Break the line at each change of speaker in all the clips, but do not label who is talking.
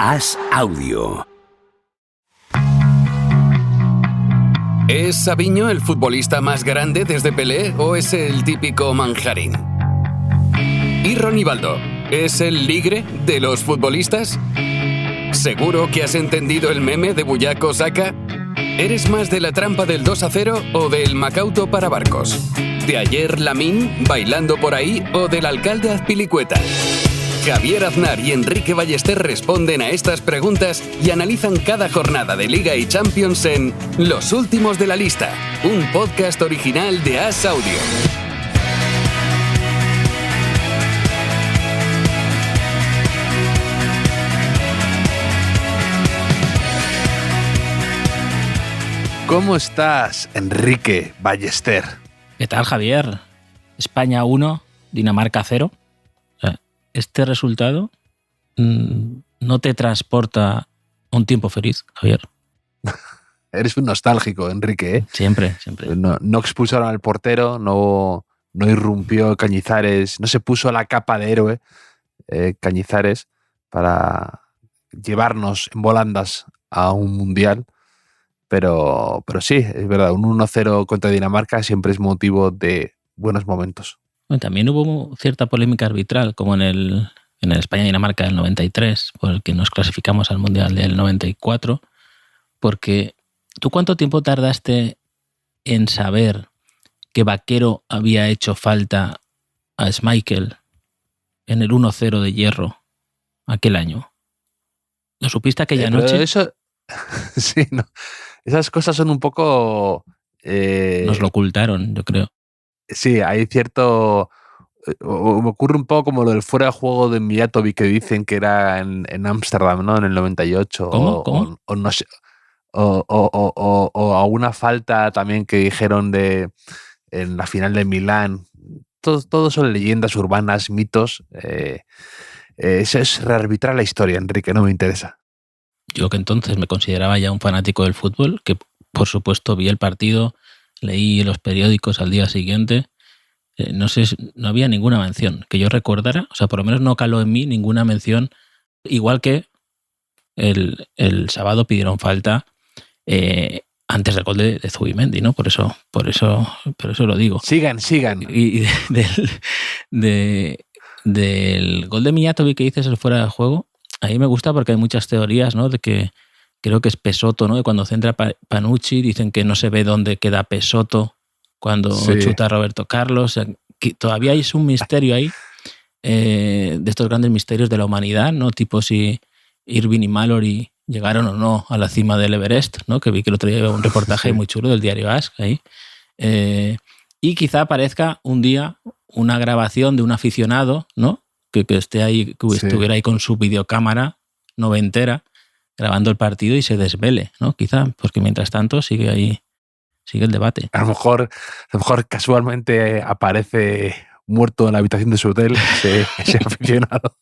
As Audio. ¿Es Sabiño el futbolista más grande desde Pelé o es el típico manjarín? ¿Y Ronivaldo es el ligre de los futbolistas? ¿Seguro que has entendido el meme de Buyaco Saka? ¿Eres más de la trampa del 2-0 o del Macauto para barcos? ¿De ayer Lamín bailando por ahí o del alcalde Azpilicueta? Javier Aznar y Enrique Ballester responden a estas preguntas y analizan cada jornada de Liga y Champions en Los Últimos de la Lista, un podcast original de As Audio.
¿Cómo estás, Enrique Ballester?
¿Qué tal, Javier? España 1, Dinamarca 0. Este resultado no te transporta a un tiempo feliz, Javier.
Eres un nostálgico, Enrique, ¿eh?
Siempre.
No expulsaron al portero, no irrumpió Cañizares, no se puso la capa de héroe Cañizares para llevarnos en volandas a un mundial. Pero sí, es verdad, un 1-0 contra Dinamarca siempre es motivo de buenos momentos.
Bueno, también hubo cierta polémica arbitral, como en el España-Dinamarca del 93, por el que nos clasificamos al Mundial del 94, porque ¿tú cuánto tiempo tardaste en saber que Vaquero había hecho falta a Schmeichel en el 1-0 de Hierro aquel año? ¿Lo supiste aquella noche?
Eso, sí, no. Esas cosas son un poco...
Nos lo ocultaron, yo creo.
Sí, hay cierto... Me ocurre un poco como lo del fuera de juego de Mijatovic que dicen que era en Ámsterdam, ¿no? En el 98.
¿Cómo?
O no sé, o a una falta también que dijeron en la final de Milán. Todo son leyendas urbanas, mitos. Eso es rearbitrar la historia, Enrique, no me interesa.
Yo que entonces me consideraba ya un fanático del fútbol, que por supuesto vi el partido, leí los periódicos al día siguiente. No había ninguna mención que yo recordara, o sea, por lo menos no caló en mí ninguna mención, igual que el sábado pidieron falta antes del gol de Zubimendi, ¿no? Por eso lo digo.
Sigan.
Y del gol de Mijatovic que dices el fuera de juego, a mí me gusta porque hay muchas teorías, ¿no? De que creo que es Pesotto, ¿no? De cuando centra Panucci, dicen que no se ve dónde queda Pesotto cuando chuta a Roberto Carlos. O sea, que todavía hay un misterio ahí, de estos grandes misterios de la humanidad, ¿no? Tipo si Irving y Mallory llegaron o no a la cima del Everest, ¿no? Que vi que el otro día había un reportaje muy chulo del diario Ask ahí. Y quizá aparezca un día una grabación de un aficionado, ¿no? Que esté ahí, que estuviera ahí con su videocámara noventera grabando el partido y se desvele, ¿no? Quizá, porque mientras tanto sigue el debate.
A lo mejor casualmente aparece muerto en la habitación de su hotel ese aficionado.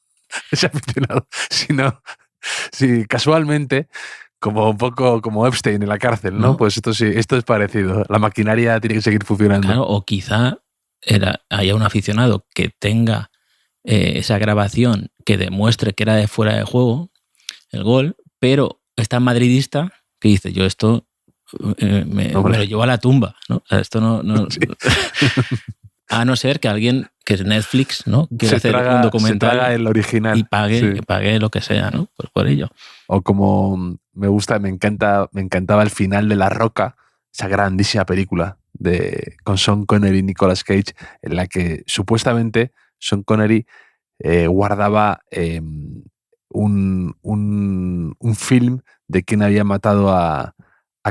Si casualmente, como un poco como Epstein en la cárcel, ¿no? Pues esto es parecido. La maquinaria tiene que seguir funcionando.
Claro, o quizá haya un aficionado que tenga esa grabación que demuestre que era de fuera de juego el gol, pero es tan madridista que dice, yo esto me lo llevo a la tumba, ¿no? O sea, esto no sí. A no ser que alguien, que es Netflix, ¿no? Quiera hacer un documental
el original
y pague lo que sea, ¿no? Pues por ello.
O como me encantaba el final de La Roca, esa grandísima película con Sean Connery y Nicolas Cage, en la que supuestamente Sean Connery guardaba un film de quién había matado a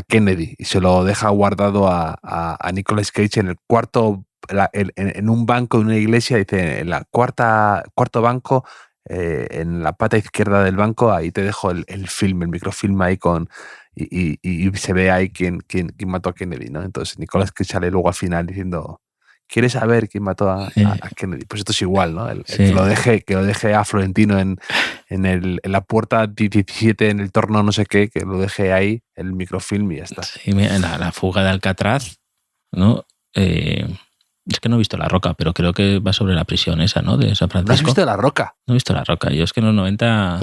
Kennedy y se lo deja guardado a Nicolas Cage en el cuarto, en un banco de una iglesia, dice, en la cuarto banco, en la pata izquierda del banco, ahí te dejo el film, el microfilm ahí y se ve ahí quién mató a Kennedy, ¿no? Entonces Nicolas Cage sale luego al final diciendo, ¿quieres saber quién mató a Kennedy? Pues esto es igual, ¿no? Que lo deje a Florentino en la puerta 17, en el torno no sé qué, que lo deje ahí, el microfilm y ya está.
Sí, la fuga de Alcatraz, ¿no? Es que no he visto La Roca, pero creo que va sobre la prisión esa, ¿no? De San Francisco.
¿No has visto La Roca?
No he visto La Roca. Yo es que en los 90...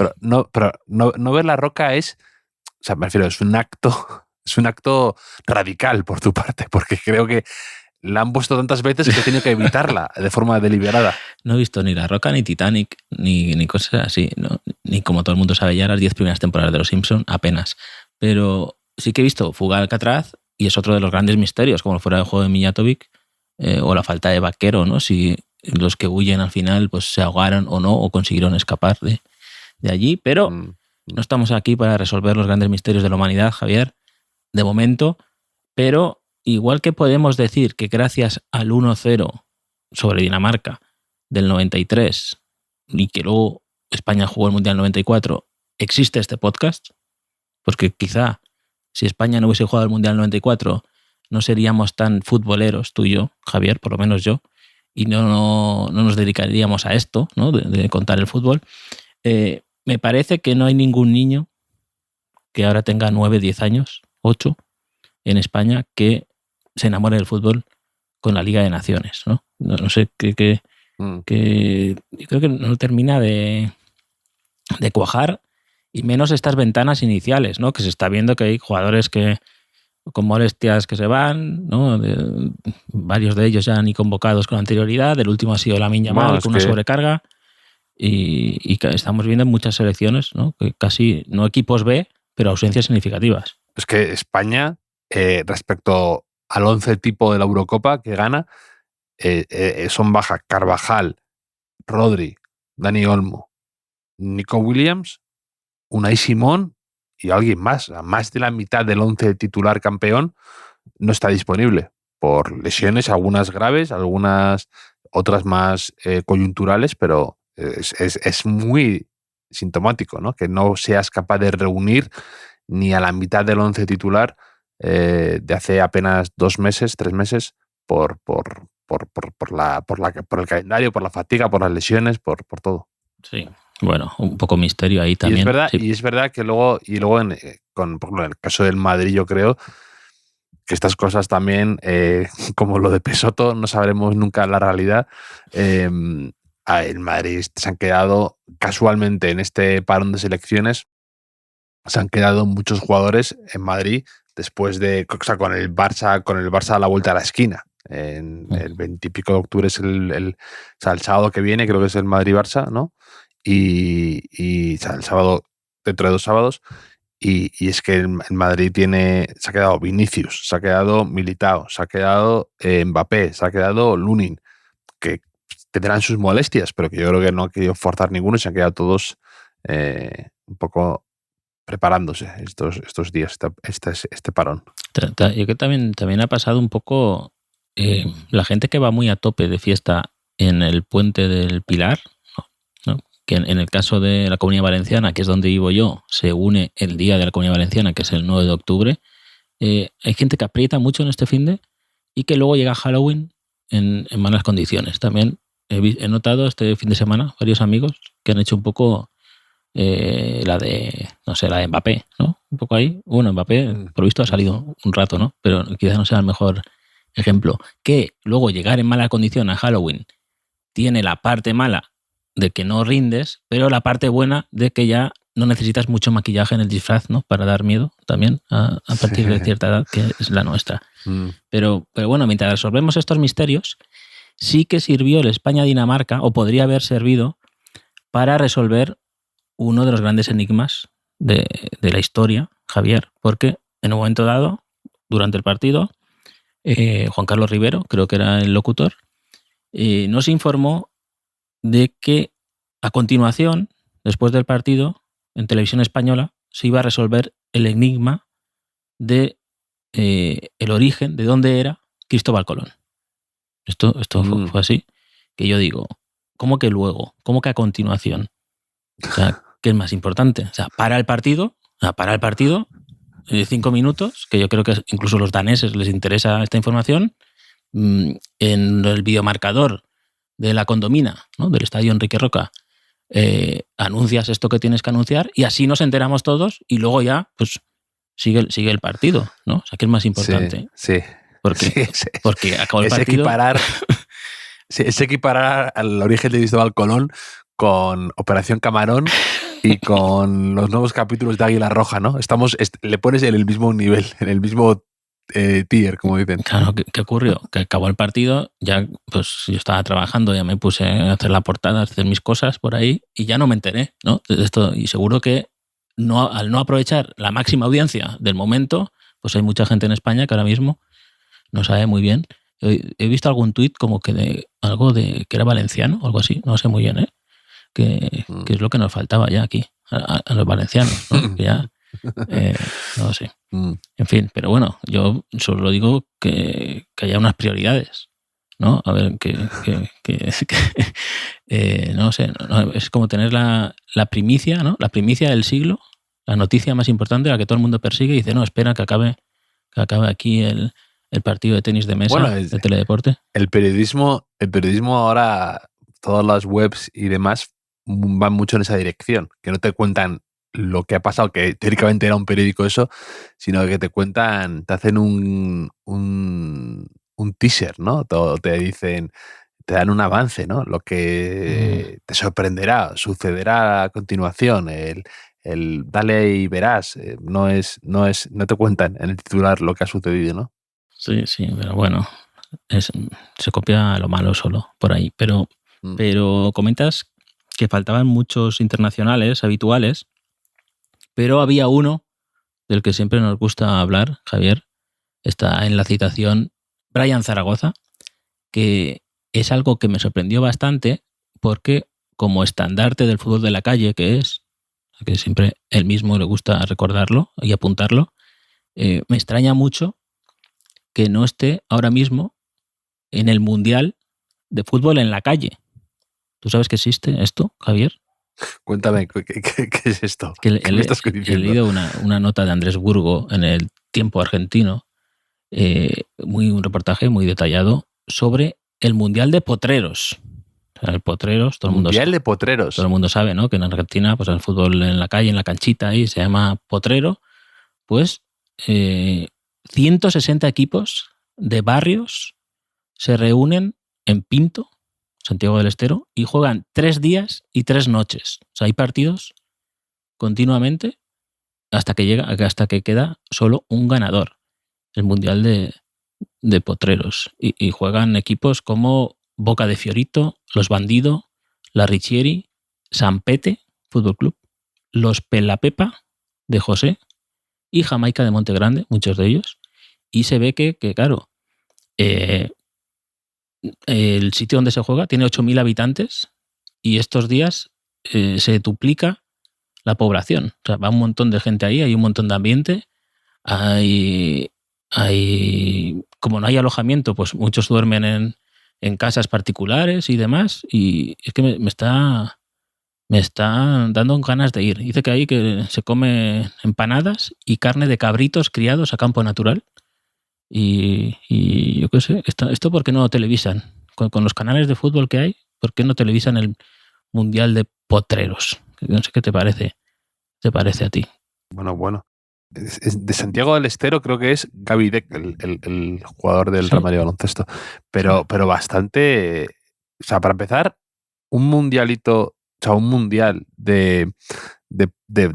Pero no ver La Roca es... O sea, me refiero, es un acto radical por tu parte, porque creo que la han puesto tantas veces que he tenido que evitarla de forma deliberada.
No he visto ni La Roca, ni Titanic, ni cosas así, ¿no? Ni como todo el mundo sabe ya las 10 primeras temporadas de Los Simpson, apenas. Pero sí que he visto Fuga de Alcatraz y es otro de los grandes misterios, como fuera el juego de Mijatovic, o la falta de vaquero, ¿no? Si los que huyen al final pues se ahogaron o no, o consiguieron escapar de allí. Pero no estamos aquí para resolver los grandes misterios de la humanidad, Javier, de momento. Pero igual que podemos decir que gracias al 1-0 sobre Dinamarca del 93 y que luego España jugó el Mundial 94, existe este podcast, porque quizá si España no hubiese jugado el Mundial 94 no seríamos tan futboleros, tú y yo, Javier, por lo menos yo, y no nos dedicaríamos a esto, ¿no? de contar el fútbol. Me parece que no hay ningún niño que ahora tenga 9, 10 años, 8, en España, que se enamore del fútbol con la Liga de Naciones, ¿no? No sé, que yo creo que no termina de cuajar, y menos estas ventanas iniciales, ¿no? Que se está viendo que hay jugadores que con molestias que se van, ¿no? Varios de ellos ya ni convocados con anterioridad. El último ha sido Lamine Yamal, con una sobrecarga. Y que estamos viendo en muchas selecciones, ¿no? Que casi no equipos B, pero ausencias significativas.
Es que España, respecto al 11 tipo de la Eurocopa que gana, son baja Carvajal, Rodri, Dani Olmo, Nico Williams, Unai Simón y alguien más. Más de la mitad del 11 titular campeón no está disponible por lesiones, algunas graves, algunas otras más coyunturales, pero es muy sintomático, ¿no? Que no seas capaz de reunir ni a la mitad del 11 titular de hace apenas 2 meses, 3 meses, por el calendario, por la fatiga, por las lesiones, por todo.
Sí. Bueno, un poco misterio ahí también.
Y es verdad que luego por ejemplo, en el caso del Madrid, yo creo que estas cosas también, como lo de Pesoto, no sabremos nunca la realidad. El Madrid se han quedado casualmente en este parón de selecciones, se han quedado muchos jugadores en Madrid después de, o sea, con el Barça a la vuelta a la esquina. El 20 y pico de octubre es el sábado que viene, creo que es el Madrid-Barça, ¿no? Y o sea, el sábado, dentro de 2 sábados, y es que el Madrid se ha quedado Vinicius, se ha quedado Militao, se ha quedado Mbappé, se ha quedado Lunin, que tendrán sus molestias, pero que yo creo que no ha querido forzar ninguno y se han quedado todos un poco preparándose estos días, este parón.
Yo creo que también ha pasado un poco la gente que va muy a tope de fiesta en el Puente del Pilar, ¿no? Que en el caso de la Comunidad Valenciana, que es donde vivo yo, se une el día de la Comunidad Valenciana, que es el 9 de octubre. Hay gente que aprieta mucho en este finde y que luego llega a Halloween en malas condiciones. También he notado este fin de semana varios amigos que han hecho un poco la de Mbappé, ¿no? Un poco ahí. Bueno, Mbappé, por visto, ha salido un rato, ¿no? Pero quizás no sea el mejor ejemplo. Que luego llegar en mala condición a Halloween tiene la parte mala de que no rindes, pero la parte buena de que ya no necesitas mucho maquillaje en el disfraz, ¿no? Para dar miedo también a partir de cierta edad, que es la nuestra. Pero bueno, mientras resolvemos estos misterios, sí que sirvió el España-Dinamarca, o podría haber servido, para resolver uno de los grandes enigmas de la historia, Javier, porque en un momento dado, durante el partido, Juan Carlos Rivero, creo que era el locutor, nos informó de que a continuación, después del partido, en Televisión Española, se iba a resolver el enigma de el origen, de dónde era Cristóbal Colón. Esto fue así, que yo digo, ¿cómo que luego? ¿Cómo que a continuación? O sea, ¿qué es más importante? O sea, para el partido, 5 minutos, que yo creo que incluso a los daneses les interesa esta información, en el videomarcador de la Condomina, ¿no? Del estadio Enrique Roca, anuncias esto que tienes que anunciar y así nos enteramos todos y luego ya pues sigue el partido, ¿no? O sea, ¿qué es más importante?
Sí.
Porque,
Sí,
porque acabó el
es
partido.
es equiparar al origen de Cristóbal Colón con Operación Camarón y con los nuevos capítulos de Águila Roja, ¿no? Le pones en el mismo nivel, en el mismo tier, como dicen.
Claro, ¿qué ocurrió? Que acabó el partido, ya pues yo estaba trabajando, ya me puse a hacer la portada, a hacer mis cosas por ahí y ya no me enteré, ¿no? De esto, y seguro que al no aprovechar la máxima audiencia del momento, pues hay mucha gente en España que ahora mismo no sabe muy bien. He visto algún tuit como que de algo de que era valenciano o algo así, no sé muy bien, ¿eh? Que es lo que nos faltaba ya aquí, a los valencianos, ¿no? Que ya, no lo sé. En fin, pero bueno, yo solo digo que haya unas prioridades, ¿no? A ver, no sé, no, es como tener la primicia, ¿no? La primicia del siglo, la noticia más importante, la que todo el mundo persigue y dice, no, espera que acabe aquí el partido de tenis de mesa,
Bueno,
de teledeporte.
El periodismo ahora, todas las webs y demás van mucho en esa dirección, que no te cuentan lo que ha pasado, que teóricamente era un periódico eso, sino que te cuentan, te hacen un teaser, ¿no? Te dicen, te dan un avance, ¿no? Lo que te sorprenderá, sucederá a continuación, el dale y verás, no te cuentan en el titular lo que ha sucedido, ¿no?
Sí, pero bueno, se copia lo malo solo por ahí. Pero comentas que faltaban muchos internacionales habituales, pero había uno del que siempre nos gusta hablar, Javier, está en la citación Brian Zaragoza, que es algo que me sorprendió bastante porque como estandarte del fútbol de la calle que siempre él mismo le gusta recordarlo y apuntarlo, me extraña mucho que no esté ahora mismo en el Mundial de Fútbol en la Calle. ¿Tú sabes que existe esto, Javier?
Cuéntame, ¿qué es esto?
Que
¿Qué me estás diciendo?
He leído una nota de Andrés Burgo en el Tiempo Argentino, un reportaje muy detallado sobre el Mundial de Potreros. O sea, el Potreros, todo el mundo
Mundial de Potreros.
Todo el mundo sabe, ¿no? Que en Argentina, pues el fútbol en la calle, en la canchita, ahí se llama potrero. Pues 160 equipos de barrios se reúnen en Pinto, Santiago del Estero, y juegan 3 días y 3 noches. O sea, hay partidos continuamente hasta que queda solo un ganador. El Mundial de Potreros. Y juegan equipos como Boca de Fiorito, Los Bandido, La Richieri, San Pete, Fútbol Club, Los Pelapepa de José y Jamaica de Monte Grande, muchos de ellos. Y se ve que claro, el sitio donde se juega tiene 8.000 habitantes y estos días se duplica la población. O sea, va un montón de gente ahí, hay un montón de ambiente, como no hay alojamiento, pues muchos duermen en casas particulares y demás, y es que me está dando ganas de ir. Dice que ahí que se come empanadas y carne de cabritos criados a campo natural. Y yo qué sé, esto ¿por qué no televisan? Con los canales de fútbol que hay, ¿por qué no televisan el Mundial de Potreros? No sé qué te parece a ti.
Bueno. De Santiago del Estero creo que es Gaby Deck, el jugador del Real Madrid baloncesto. Pero bastante... O sea, para empezar, un mundialito, o sea, un mundial de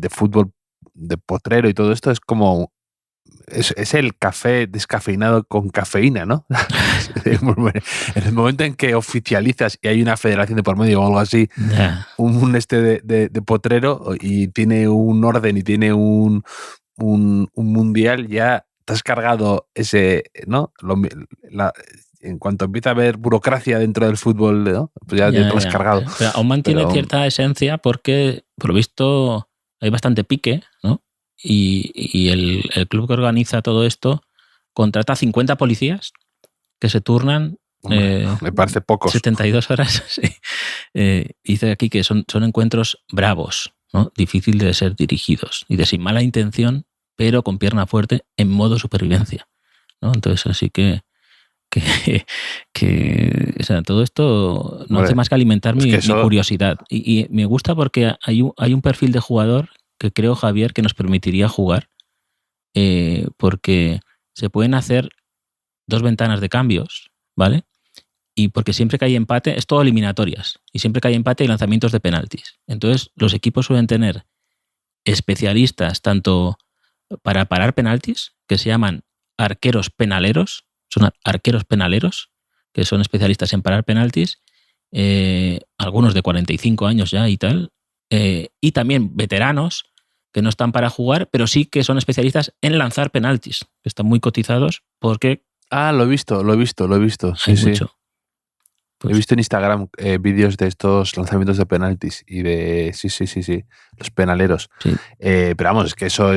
fútbol de potrero y todo esto es como... Es el café descafeinado con cafeína, ¿no? En el momento en que oficializas y hay una federación de por medio o algo así, un de potrero y tiene un orden y tiene un mundial, ya te has cargado ese, ¿no? En cuanto empieza a haber burocracia dentro del fútbol, ¿no? Pues ya te lo has cargado.
Pero aún mantiene cierta esencia porque, por lo visto, hay bastante pique, ¿no? Y el club que organiza todo esto contrata 50 policías que se turnan.
Me parece pocos.
72 horas. Sí. Dice aquí que son encuentros bravos, ¿no? Difícil de ser dirigidos y de sin mala intención, pero con pierna fuerte en modo supervivencia, ¿no? Entonces, así que o sea, todo esto no hace más que alimentar mi curiosidad. Y me gusta porque hay un perfil de jugador que creo, Javier, que nos permitiría jugar, porque se pueden hacer 2 ventanas de cambios, ¿vale? Y porque siempre que hay empate, es todo eliminatorias, y siempre que hay empate hay lanzamientos de penaltis. Entonces, los equipos suelen tener especialistas tanto para parar penaltis, que se llaman arqueros penaleros, son arqueros penaleros, que son especialistas en parar penaltis, algunos de 45 años ya y tal, y también veteranos que no están para jugar, pero sí que son especialistas en lanzar penaltis, que están muy cotizados porque...
Lo he visto. Sí,
hay
sí.
mucho. Pues,
he visto en Instagram vídeos de estos lanzamientos de penaltis y de... Sí, los penaleros.
sí.
Pero vamos, es que eso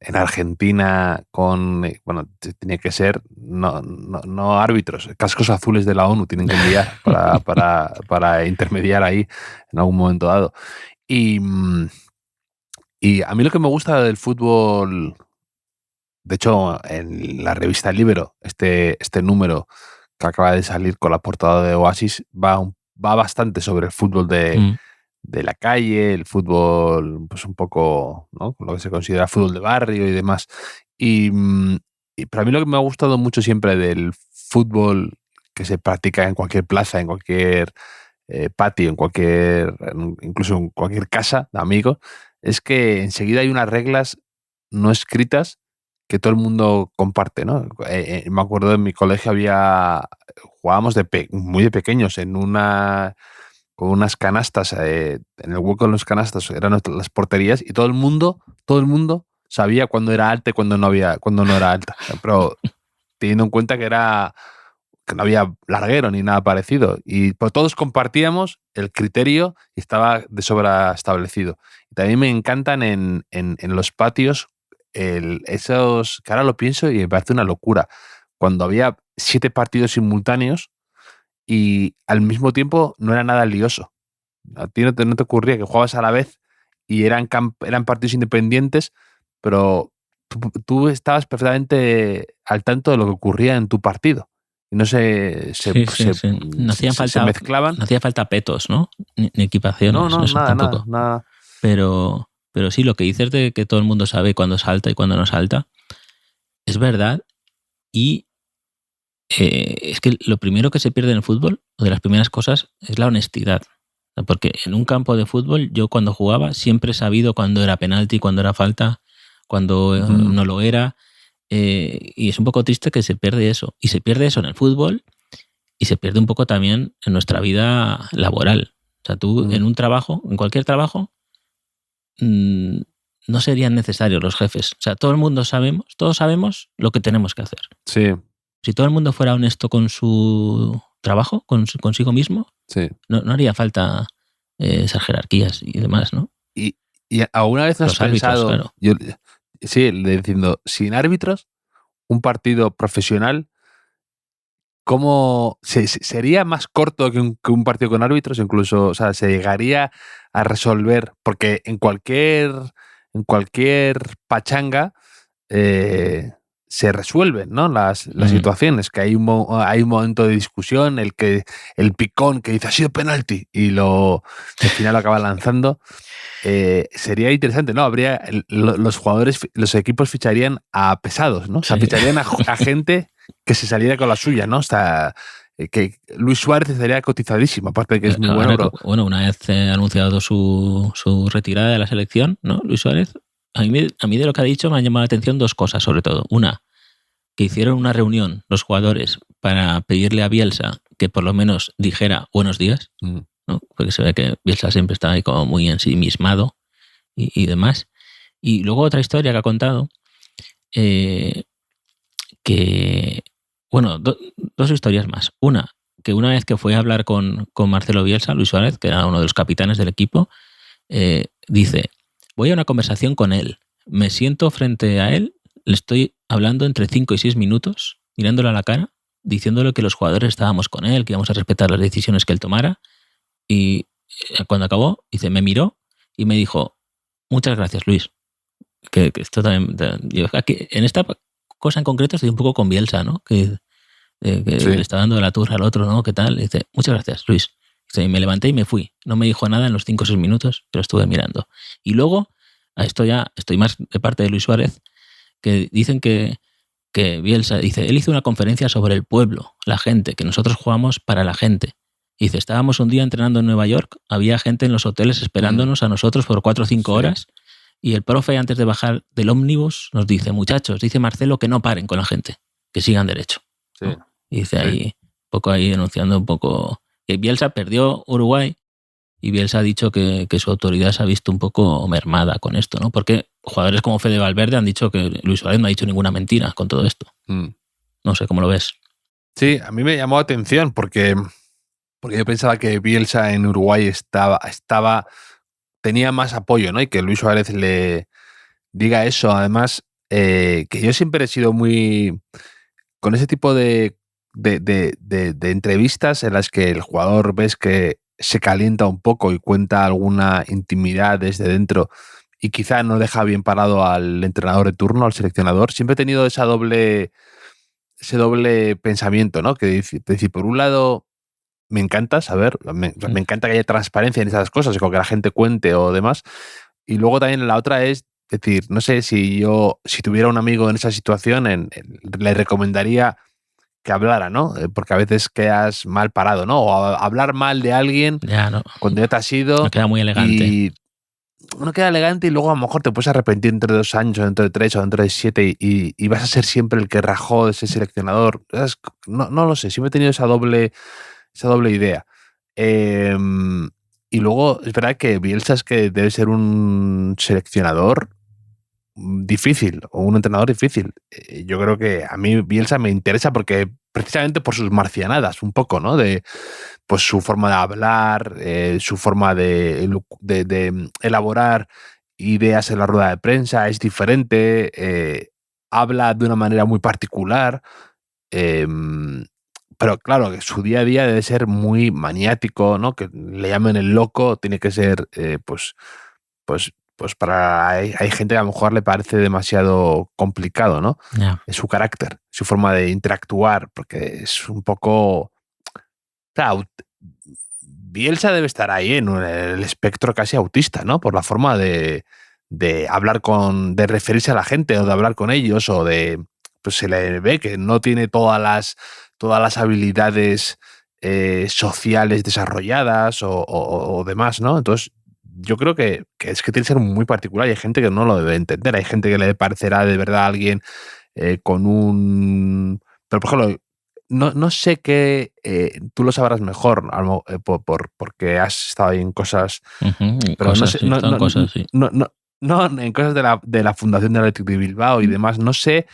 en Argentina bueno, tenía que ser no árbitros, cascos azules de la ONU tienen que enviar para intermediar ahí en algún momento dado. Y a mí lo que me gusta del fútbol, de hecho, en la revista Libero, este número que acaba de salir con la portada de Oasis, va bastante sobre el fútbol de la calle, el fútbol, pues un poco, ¿no? Lo que se considera fútbol de barrio y demás. Y para mí lo que me ha gustado mucho siempre del fútbol que se practica en cualquier plaza, en cualquier patio, incluso en cualquier casa de amigos, es que enseguida hay unas reglas no escritas que todo el mundo comparte, ¿no? Me acuerdo en mi colegio jugábamos muy de pequeños con unas canastas, en el hueco de los canastas eran las porterías y todo el mundo sabía cuándo era alta y cuándo no era alta. Pero teniendo en cuenta que no había larguero ni nada parecido. Y pues todos compartíamos el criterio y estaba de sobra establecido. Y también me encantan en los patios esos, que ahora lo pienso y me parece una locura, cuando había 7 partidos simultáneos y al mismo tiempo no era nada lioso. A ti no te ocurría que jugabas a la vez y eran partidos independientes, pero tú estabas perfectamente al tanto de lo que ocurría en tu partido. Y no se mezclaban.
No hacía falta petos, ¿no? Ni equipaciones.
No,
eso tampoco.
Nada.
Pero sí, lo que dices de que todo el mundo sabe cuándo salta y cuándo no salta, es verdad. Y es que lo primero que se pierde en el fútbol, o de las primeras cosas, es la honestidad. Porque en un campo de fútbol, yo cuando jugaba siempre he sabido cuándo era penalti, cuándo era falta, cuándo no lo era. Y es un poco triste que se pierde eso. Y se pierde eso en el fútbol y se pierde un poco también en nuestra vida laboral. O sea, tú en un trabajo, en cualquier trabajo, no serían necesarios los jefes. O sea, todos sabemos lo que tenemos que hacer.
Sí.
Si todo el mundo fuera honesto con su trabajo, consigo mismo,
sí.
No haría falta esas jerarquías y demás, ¿no?
¿Y alguna vez has pensado,
claro.
diciendo, sin árbitros, un partido profesional, ¿cómo sería más corto que un partido con árbitros? Incluso, o sea, se llegaría a resolver, porque en cualquier pachanga se resuelven, ¿no? Las situaciones, que hay un momento de discusión, el picón que dice ha sido penalti y al final lo acaba lanzando. Sería interesante, ¿no? Los jugadores, los equipos ficharían a pesados, ¿no? O sea, ficharían a gente que se saliera con la suya, ¿no? Hasta que Luis Suárez estaría cotizadísimo, aparte de que es muy bueno. Pero...
Bueno, una vez ha anunciado su retirada de la selección, ¿no? Luis Suárez. A mí de lo que ha dicho me han llamado la atención 2 cosas, sobre todo. Una, que hicieron una reunión los jugadores para pedirle a Bielsa que por lo menos dijera buenos días, ¿no? Porque se ve que Bielsa siempre está ahí como muy ensimismado y demás. Y luego otra historia que ha contado, bueno, 2 historias más. Una, que una vez que fue a hablar con Marcelo Bielsa, Luis Suárez, que era uno de los capitanes del equipo, dice: voy a una conversación con él, me siento frente a él, le estoy hablando entre 5 y 6 minutos, mirándole a la cara, diciéndole que los jugadores estábamos con él, que íbamos a respetar las decisiones que él tomara. Y cuando acabó, me miró y me dijo: muchas gracias, Luis. Que esto también... Aquí, en esta cosa en concreto estoy un poco con Bielsa, ¿no? Que le está dando la turra al otro, ¿no? ¿Qué tal? Y dice: muchas gracias, Luis. Y me levanté y me fui. No me dijo nada en los 5 o 6 minutos, pero estuve mirando. Y luego, a esto ya estoy más de parte de Luis Suárez, que dicen que que Bielsa dice, él hizo una conferencia sobre el pueblo, la gente, que nosotros jugamos para la gente. Dice, estábamos un día entrenando en Nueva York, había gente en los hoteles esperándonos a nosotros por 4 o 5 horas, y el profe, antes de bajar del ómnibus, nos dice, muchachos, dice Marcelo que no paren con la gente, que sigan derecho.
Sí.
¿No? Y dice ahí, un poco ahí denunciando un poco... Que Bielsa perdió Uruguay, y Bielsa ha dicho que su autoridad se ha visto un poco mermada con esto, ¿no? Porque jugadores como Fede Valverde han dicho que Luis Suárez no ha dicho ninguna mentira con todo esto. No sé, ¿cómo lo ves?
Sí, a mí me llamó la atención porque yo pensaba que Bielsa en Uruguay tenía más apoyo, ¿no? Y que Luis Suárez le diga eso. Además, que yo siempre he sido muy... Con ese tipo de entrevistas en las que el jugador ves que se calienta un poco y cuenta alguna intimidad desde dentro y quizá no deja bien parado al entrenador de turno, al seleccionador, siempre he tenido ese doble pensamiento, ¿no? Que decir, por un lado, me encanta saber, me encanta que haya transparencia en esas cosas, que la gente cuente o demás, y luego también la otra es decir, no sé, si tuviera un amigo en esa situación, le recomendaría que hablara, ¿no? Porque a veces quedas mal parado, ¿no? O hablar mal de alguien cuando ya te has ido.
No queda muy elegante.
Y no queda elegante y luego a lo mejor te puedes arrepentir dentro de 2 años, o dentro de 3, o dentro de 7 y vas a ser siempre el que rajó ese seleccionador. No lo sé, siempre he tenido esa doble idea. Y luego es verdad que Bielsa es que debe ser un seleccionador difícil o un entrenador difícil. Yo creo que a mí Bielsa me interesa porque precisamente por sus marcianadas un poco, ¿no? De pues su forma de hablar, su forma de elaborar ideas en la rueda de prensa es diferente, habla de una manera muy particular, pero claro, que su día a día debe ser muy maniático, ¿no? Que le llamen el loco, tiene que ser pues hay gente que a lo mejor le parece demasiado complicado, ¿no? Es su carácter, su forma de interactuar, porque es un poco... Claro, Bielsa debe estar ahí en el espectro casi autista, ¿no? Por la forma de hablar de referirse a la gente o de hablar con ellos o de... Pues se le ve que no tiene todas las habilidades sociales desarrolladas o demás, ¿no? Entonces yo creo que tiene que ser muy particular y hay gente que no lo debe entender. Hay gente que le parecerá de verdad a alguien con un... Pero, por ejemplo, no sé qué... tú lo sabrás mejor porque has estado ahí en cosas... Pero
cosas, sí.
No, en cosas de la Fundación del Athletic de Bilbao y demás. No sé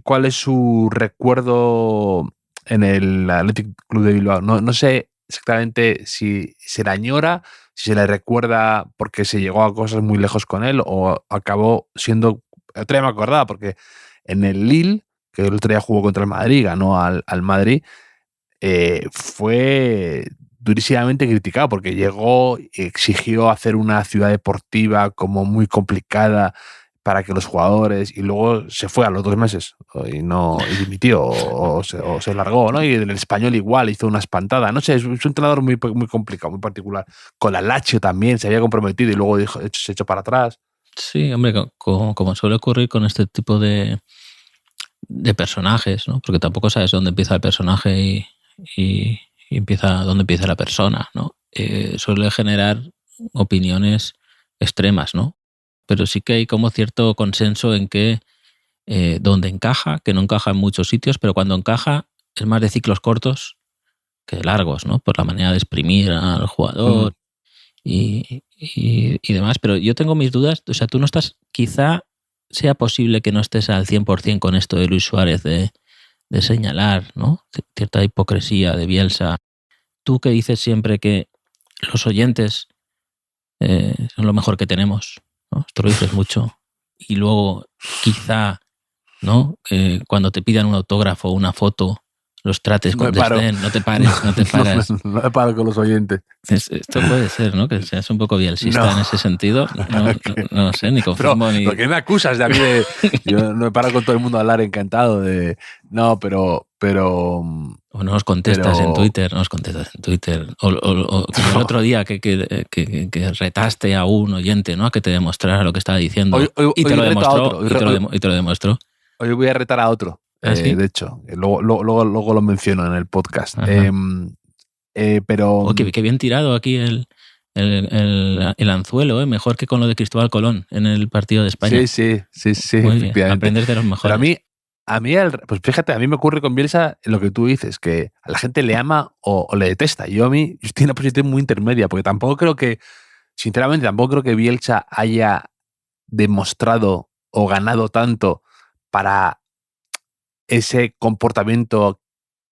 cuál es su recuerdo en el Athletic Club de Bilbao. No sé exactamente si se le añora, si se le recuerda porque se llegó a cosas muy lejos con él o acabó siendo... Otro día me acordaba porque en el Lille, que el otro día jugó contra el Madrid, ganó al Madrid, fue durísimamente criticado porque llegó y exigió hacer una ciudad deportiva como muy complicada para que los jugadores, y luego se fue a los 2 meses y dimitió o se largó, ¿no? Y el Español igual hizo una espantada. No sé, es un entrenador muy, muy complicado, muy particular. Con la Lazio también se había comprometido y luego se echó para atrás.
Sí, hombre, como suele ocurrir con este tipo de personajes, ¿no? Porque tampoco sabes dónde empieza el personaje y dónde empieza la persona, ¿no? Suele generar opiniones extremas, ¿no? Pero sí que hay como cierto consenso en que donde encaja, que no encaja en muchos sitios, pero cuando encaja es más de ciclos cortos que de largos, ¿no? Por la manera de exprimir al jugador y demás. Pero yo tengo mis dudas, o sea, tú no estás, quizá sea posible que no estés al 100% con esto de Luis Suárez de señalar, ¿no? Cierta hipocresía de Bielsa. Tú que dices siempre que los oyentes son lo mejor que tenemos, ¿no? Esto lo dices mucho. Y luego, quizá, ¿no? Cuando te pidan un autógrafo o una foto, los trates con desdén, no te pares.
No me paro con los oyentes.
Esto puede ser, ¿no? Que seas un poco bielsista en ese sentido. No sé, ni confirmo ni...
¿Por qué me acusas de a mí de... Yo no me paro con todo el mundo a hablar encantado de... No, pero...
O no nos contestas en Twitter, O como el otro día que retaste a un oyente, ¿no? A que te demostrara lo que estaba diciendo.
Hoy
y te lo demostró.
Hoy voy a retar a otro,
¿Ah, sí?
de hecho. Luego lo menciono en el podcast. Pero...
qué bien tirado aquí el anzuelo, mejor que con lo de Cristóbal Colón en el partido de España.
Sí,
Muy bien,
efectivamente.
aprender de los mejores.
Pero pues fíjate, a mí me ocurre con Bielsa lo que tú dices, que a la gente le ama o le detesta. Yo estoy en una posición muy intermedia, porque sinceramente, tampoco creo que Bielsa haya demostrado o ganado tanto para ese comportamiento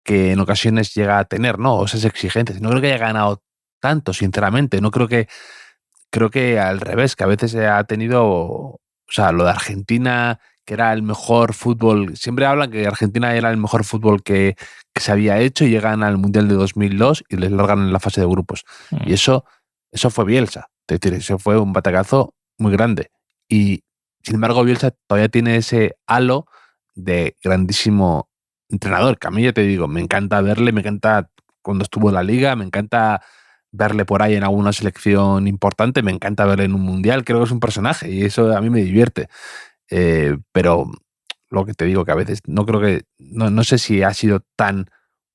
que en ocasiones llega a tener, ¿no? O esas exigencias. No creo que haya ganado tanto, sinceramente. Creo que al revés, que a veces ha tenido, o sea, lo de Argentina, que era el mejor fútbol, siempre hablan que Argentina era el mejor fútbol que se había hecho, y llegan al Mundial de 2002 y les largan en la fase de grupos. Y eso fue Bielsa. Es decir, eso fue un batacazo muy grande. Y sin embargo, Bielsa todavía tiene ese halo de grandísimo entrenador, que a mí, ya te digo, me encanta verle, me encanta cuando estuvo en la Liga, me encanta verle por ahí en alguna selección importante, me encanta verle en un mundial, creo que es un personaje y eso a mí me divierte. Pero lo que te digo, que a veces no sé si ha sido tan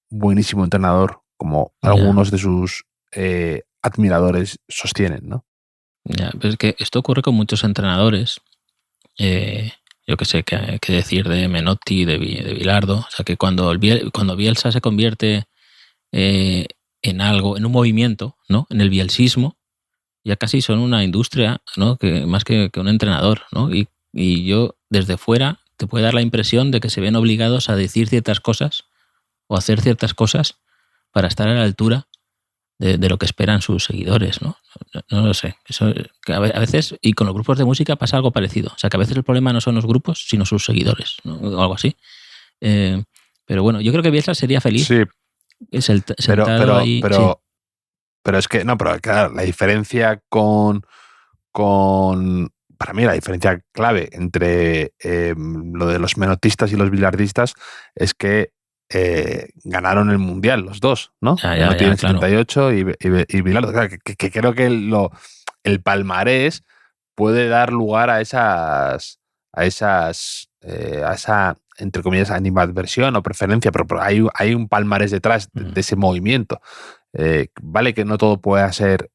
buenísimo entrenador como algunos de sus admiradores sostienen, ¿no?
Ya, pero es que esto ocurre con muchos entrenadores. Yo qué sé qué decir de Menotti, de Bilardo. O sea, que cuando Bielsa se convierte en algo, en un movimiento, ¿no? En el bielsismo, ya casi son una industria, ¿no? Que más que un entrenador, ¿no? Y yo, desde fuera, te puede dar la impresión de que se ven obligados a decir ciertas cosas o hacer ciertas cosas para estar a la altura de lo que esperan sus seguidores, ¿no? No lo sé. Eso, que a veces, y con los grupos de música pasa algo parecido. O sea, que a veces el problema no son los grupos, sino sus seguidores, ¿no? O algo así. Pero bueno, yo creo que Bielsa sería feliz.
Sí.
Sentado ahí.
Pero es que, no, pero claro, la diferencia para mí la diferencia clave entre lo de los menotistas y los bilardistas es que ganaron el Mundial los dos, ¿no?
Ya,
tiene
claro.
78 y Bilardo. Claro, que creo que el palmarés puede dar lugar a esa, entre comillas, animadversión o preferencia, pero hay un palmarés detrás de ese movimiento. Vale que no todo pueda ser,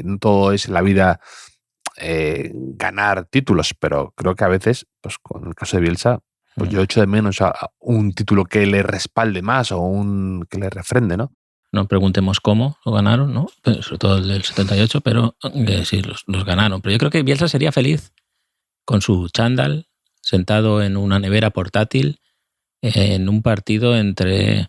no todo es en la vida ganar títulos, pero creo que a veces, pues con el caso de Bielsa, pues yo echo de menos a un título que le respalde más o que le refrende, ¿no?
No preguntemos cómo lo ganaron, ¿no? Pero sobre todo el del 78, pero sí, los ganaron. Pero yo creo que Bielsa sería feliz con su chándal, sentado en una nevera portátil, en un partido entre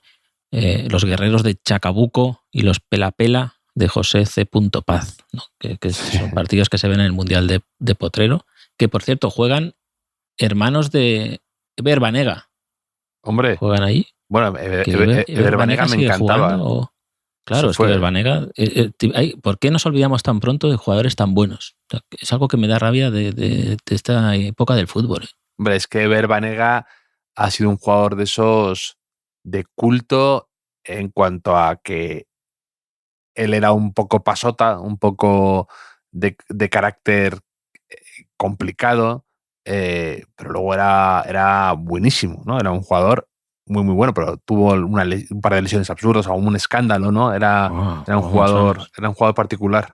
los guerreros de Chacabuco y los Pelapela de José C. Paz, ¿no? Que son partidos que se ven en el Mundial de Potrero, que por cierto juegan hermanos de Eber Banega.
Hombre.
¿Juegan ahí?
Bueno, Eber Banega me encantaba.
Claro, es que Eber Banega... ¿Por qué nos olvidamos tan pronto de jugadores tan buenos? O sea, es algo que me da rabia de esta época del fútbol.
Hombre, es que Eber Banega ha sido un jugador de esos de culto en cuanto a que él era un poco pasota, un poco de carácter complicado, pero luego era buenísimo, ¿no? Era un jugador muy, muy bueno, pero tuvo un par de lesiones absurdas, o un escándalo, ¿no? Era un jugador particular.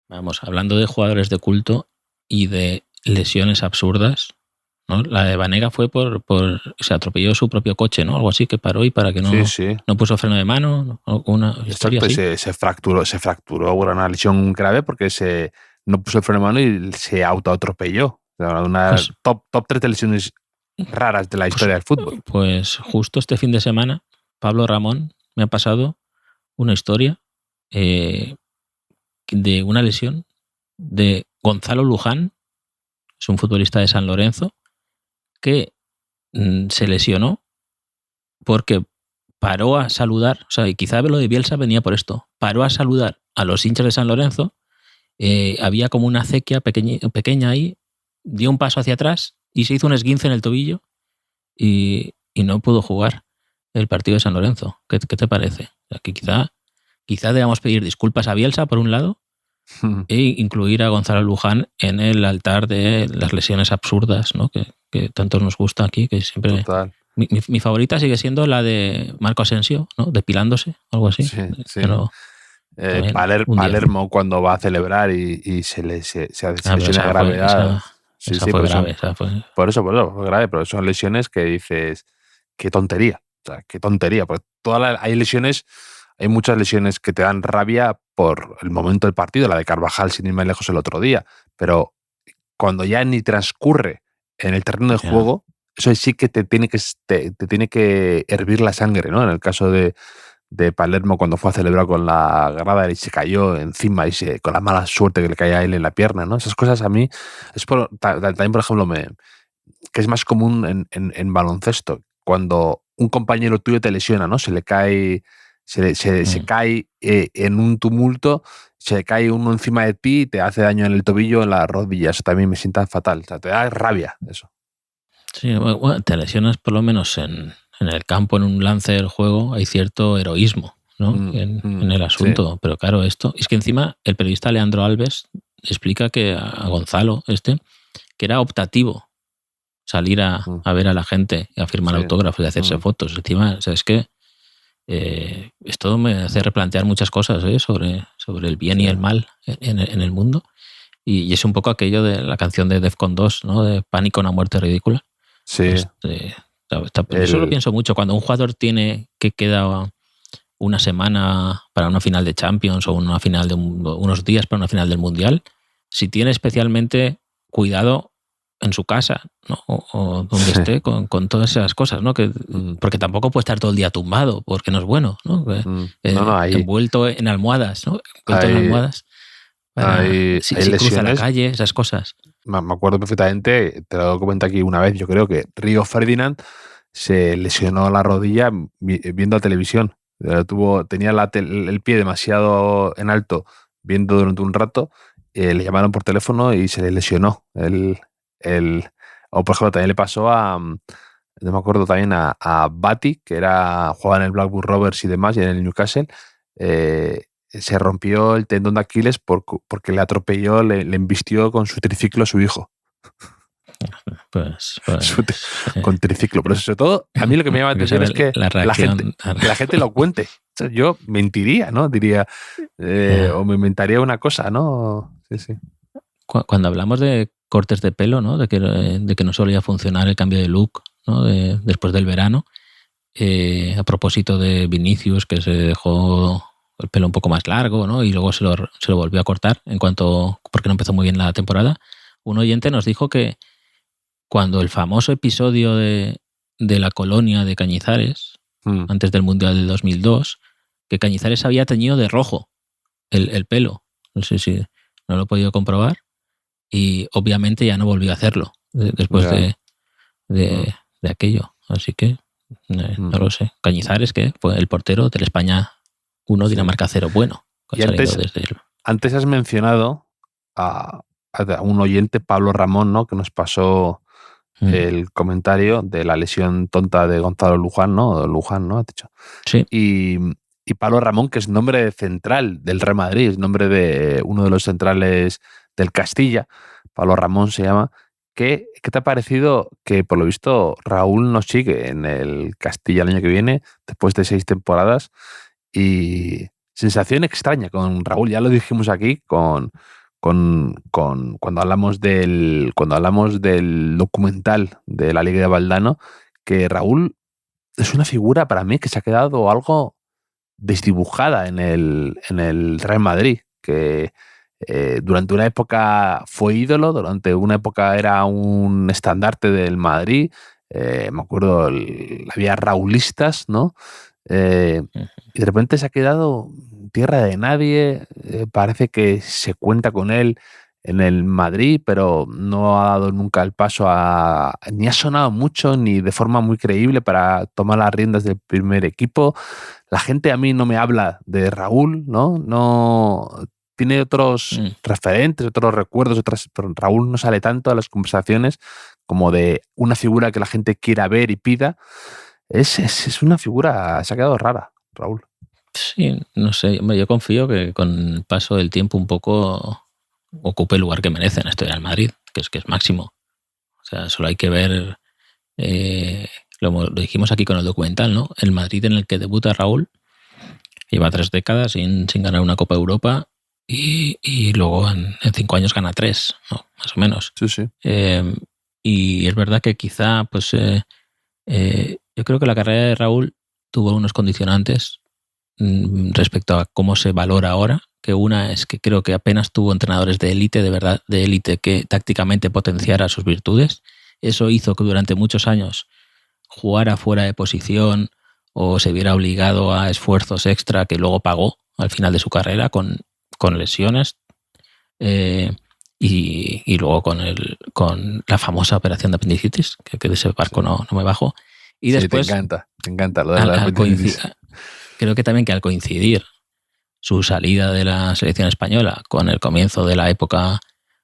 Vamos, hablando de jugadores de culto y de lesiones absurdas, ¿no? La de Banega fue se atropelló su propio coche, ¿no? Algo así, que paró y para que no puso freno de mano, una historia así.
Se fracturó una lesión grave porque no puso el freno de mano y se autoatropelló. Una top 3 de lesiones raras de la historia del fútbol.
Pues justo este fin de semana, Pablo Ramón me ha pasado una historia de una lesión de Gonzalo Luján, es un futbolista de San Lorenzo, que se lesionó porque paró a saludar, o sea, y quizá lo de Bielsa venía por esto, paró a saludar a los hinchas de San Lorenzo, había como una acequia pequeña ahí, dio un paso hacia atrás y se hizo un esguince en el tobillo y no pudo jugar el partido de San Lorenzo. ¿Qué te parece? O sea, que quizá debamos pedir disculpas a Bielsa, por un lado, e incluir a Gonzalo Luján en el altar de las lesiones absurdas, ¿no? que que tanto nos gusta aquí, que siempre...
Total.
Mi favorita sigue siendo la de Marco Asensio, ¿no? Depilándose, algo así.
Sí, sí.
Pero también un 10.
Palermo cuando va a celebrar y se
Pero
lesiona de gravedad.
Esa fue grave.
Por eso fue grave, pero son lesiones que dices, qué tontería. O sea, qué tontería. Porque hay muchas lesiones que te dan rabia por el momento del partido, la de Carvajal sin ir más lejos el otro día, pero cuando ya ni transcurre en el terreno de juego, eso sí que te tiene que hervir la sangre, ¿no? En el caso de Palermo, cuando fue a celebrar con la grada y se cayó encima con la mala suerte que le caía a él en la pierna, ¿no? Esas cosas a mí, también por ejemplo, que es más común en baloncesto, cuando un compañero tuyo te lesiona, ¿no? Se le cae, se cae en un tumulto, se cae uno encima de ti y te hace daño en el tobillo, en la rodilla. Eso también me sienta fatal. O sea, te da rabia eso.
Sí, bueno, te lesionas por lo menos en el campo, en un lance del juego, hay cierto heroísmo, ¿no? En el asunto. Sí. Pero claro, esto... Es que encima el periodista Leandro Alves explica que a Gonzalo, que era optativo salir a ver a la gente y a firmar autógrafos y hacerse fotos. Encima, o sea, es que esto me hace replantear muchas cosas sobre el bien y el mal en el mundo. Y es un poco aquello de la canción de Defcon 2, ¿no? De Pánico, una muerte ridícula.
Sí.
Eso lo pienso mucho. Cuando un jugador queda una semana para una final de Champions o unos días para una final del Mundial, si tiene especialmente cuidado en su casa, ¿no? o donde esté con todas esas cosas, ¿no? Porque tampoco puede estar todo el día tumbado, porque no es bueno, ¿no? Envuelto en almohadas, ¿no? En almohadas. Si cruza la calle, esas cosas.
Me acuerdo perfectamente, te lo comento aquí una vez, yo creo que Río Ferdinand se lesionó la rodilla viendo la televisión. Tenía el pie demasiado en alto viendo durante un rato, le llamaron por teléfono y se le lesionó. O por ejemplo también le pasó no me acuerdo también a Batty, que jugaba en el Blackburn Rovers y demás, y en el Newcastle, se rompió el tendón de Aquiles porque le atropelló, le embistió con su triciclo a su hijo. Con triciclo. Pero sobre todo, a mí lo que me llama la atención es que la gente lo cuente. O sea, yo mentiría, ¿no? Diría, o me inventaría una cosa, ¿no? Sí.
Cuando hablamos de cortes de pelo, ¿no? De que no solía funcionar el cambio de look, ¿no? Después del verano, a propósito de Vinicius, que se dejó el pelo un poco más largo, ¿no? Y luego se lo volvió a cortar porque no empezó muy bien la temporada. Un oyente nos dijo que cuando el famoso episodio de la colonia de Cañizares, antes del Mundial del 2002, que Cañizares había teñido de rojo el pelo. No sé si no lo he podido comprobar. Y obviamente ya no volvió a hacerlo después de aquello. Así que no lo sé. Cañizares, que fue el portero del España 1, Dinamarca 0. Bueno,
y antes has mencionado a un oyente, Pablo Ramón, ¿no? Que nos pasó el comentario de la lesión tonta de Gonzalo Luján, ¿no? Luján, ¿no? Has dicho.
Sí.
Y Pablo Ramón, que es nombre central del Real Madrid, es nombre de uno de los centrales del Castilla, Pablo Ramón se llama. ¿Qué te ha parecido que, por lo visto, Raúl nos sigue en el Castilla el año que viene, después de 6 temporadas? Y sensación extraña con Raúl, ya lo dijimos aquí cuando hablamos del documental de la Liga de Valdano, que Raúl es una figura para mí que se ha quedado algo desdibujada en el Real Madrid, que durante una época fue ídolo, durante una época era un estandarte del Madrid, me acuerdo, había raulistas, ¿no? Y de repente se ha quedado tierra de nadie, parece que se cuenta con él en el Madrid, pero no ha dado nunca el paso ni ha sonado mucho, ni de forma muy creíble para tomar las riendas del primer equipo. La gente a mí no me habla de Raúl, ¿no? Tiene otros referentes, otros recuerdos, pero Raúl no sale tanto a las conversaciones como de una figura que la gente quiera ver y pida. Es una figura, se ha quedado rara, Raúl.
Sí, no sé, yo confío que con el paso del tiempo un poco ocupe el lugar que merece en esto del Madrid, que es máximo. O sea, solo hay que ver, lo dijimos aquí con el documental, ¿no? El Madrid en el que debuta Raúl lleva 3 décadas sin ganar una Copa de Europa y luego en 5 años gana 3, ¿no? Más o menos.
Sí.
Y es verdad que quizá, pues, yo creo que la carrera de Raúl tuvo unos condicionantes respecto a cómo se valora ahora, que una es que creo que apenas tuvo entrenadores de élite, de verdad, de élite, que tácticamente potenciara sus virtudes. Eso hizo que durante muchos años jugara fuera de posición o se viera obligado a esfuerzos extra que luego pagó al final de su carrera con lesiones y luego con la famosa operación de apendicitis, que de ese barco no me bajo. Y después,
te encanta lo de la apendicitis.
Creo que también que al coincidir su salida de la selección española con el comienzo de la época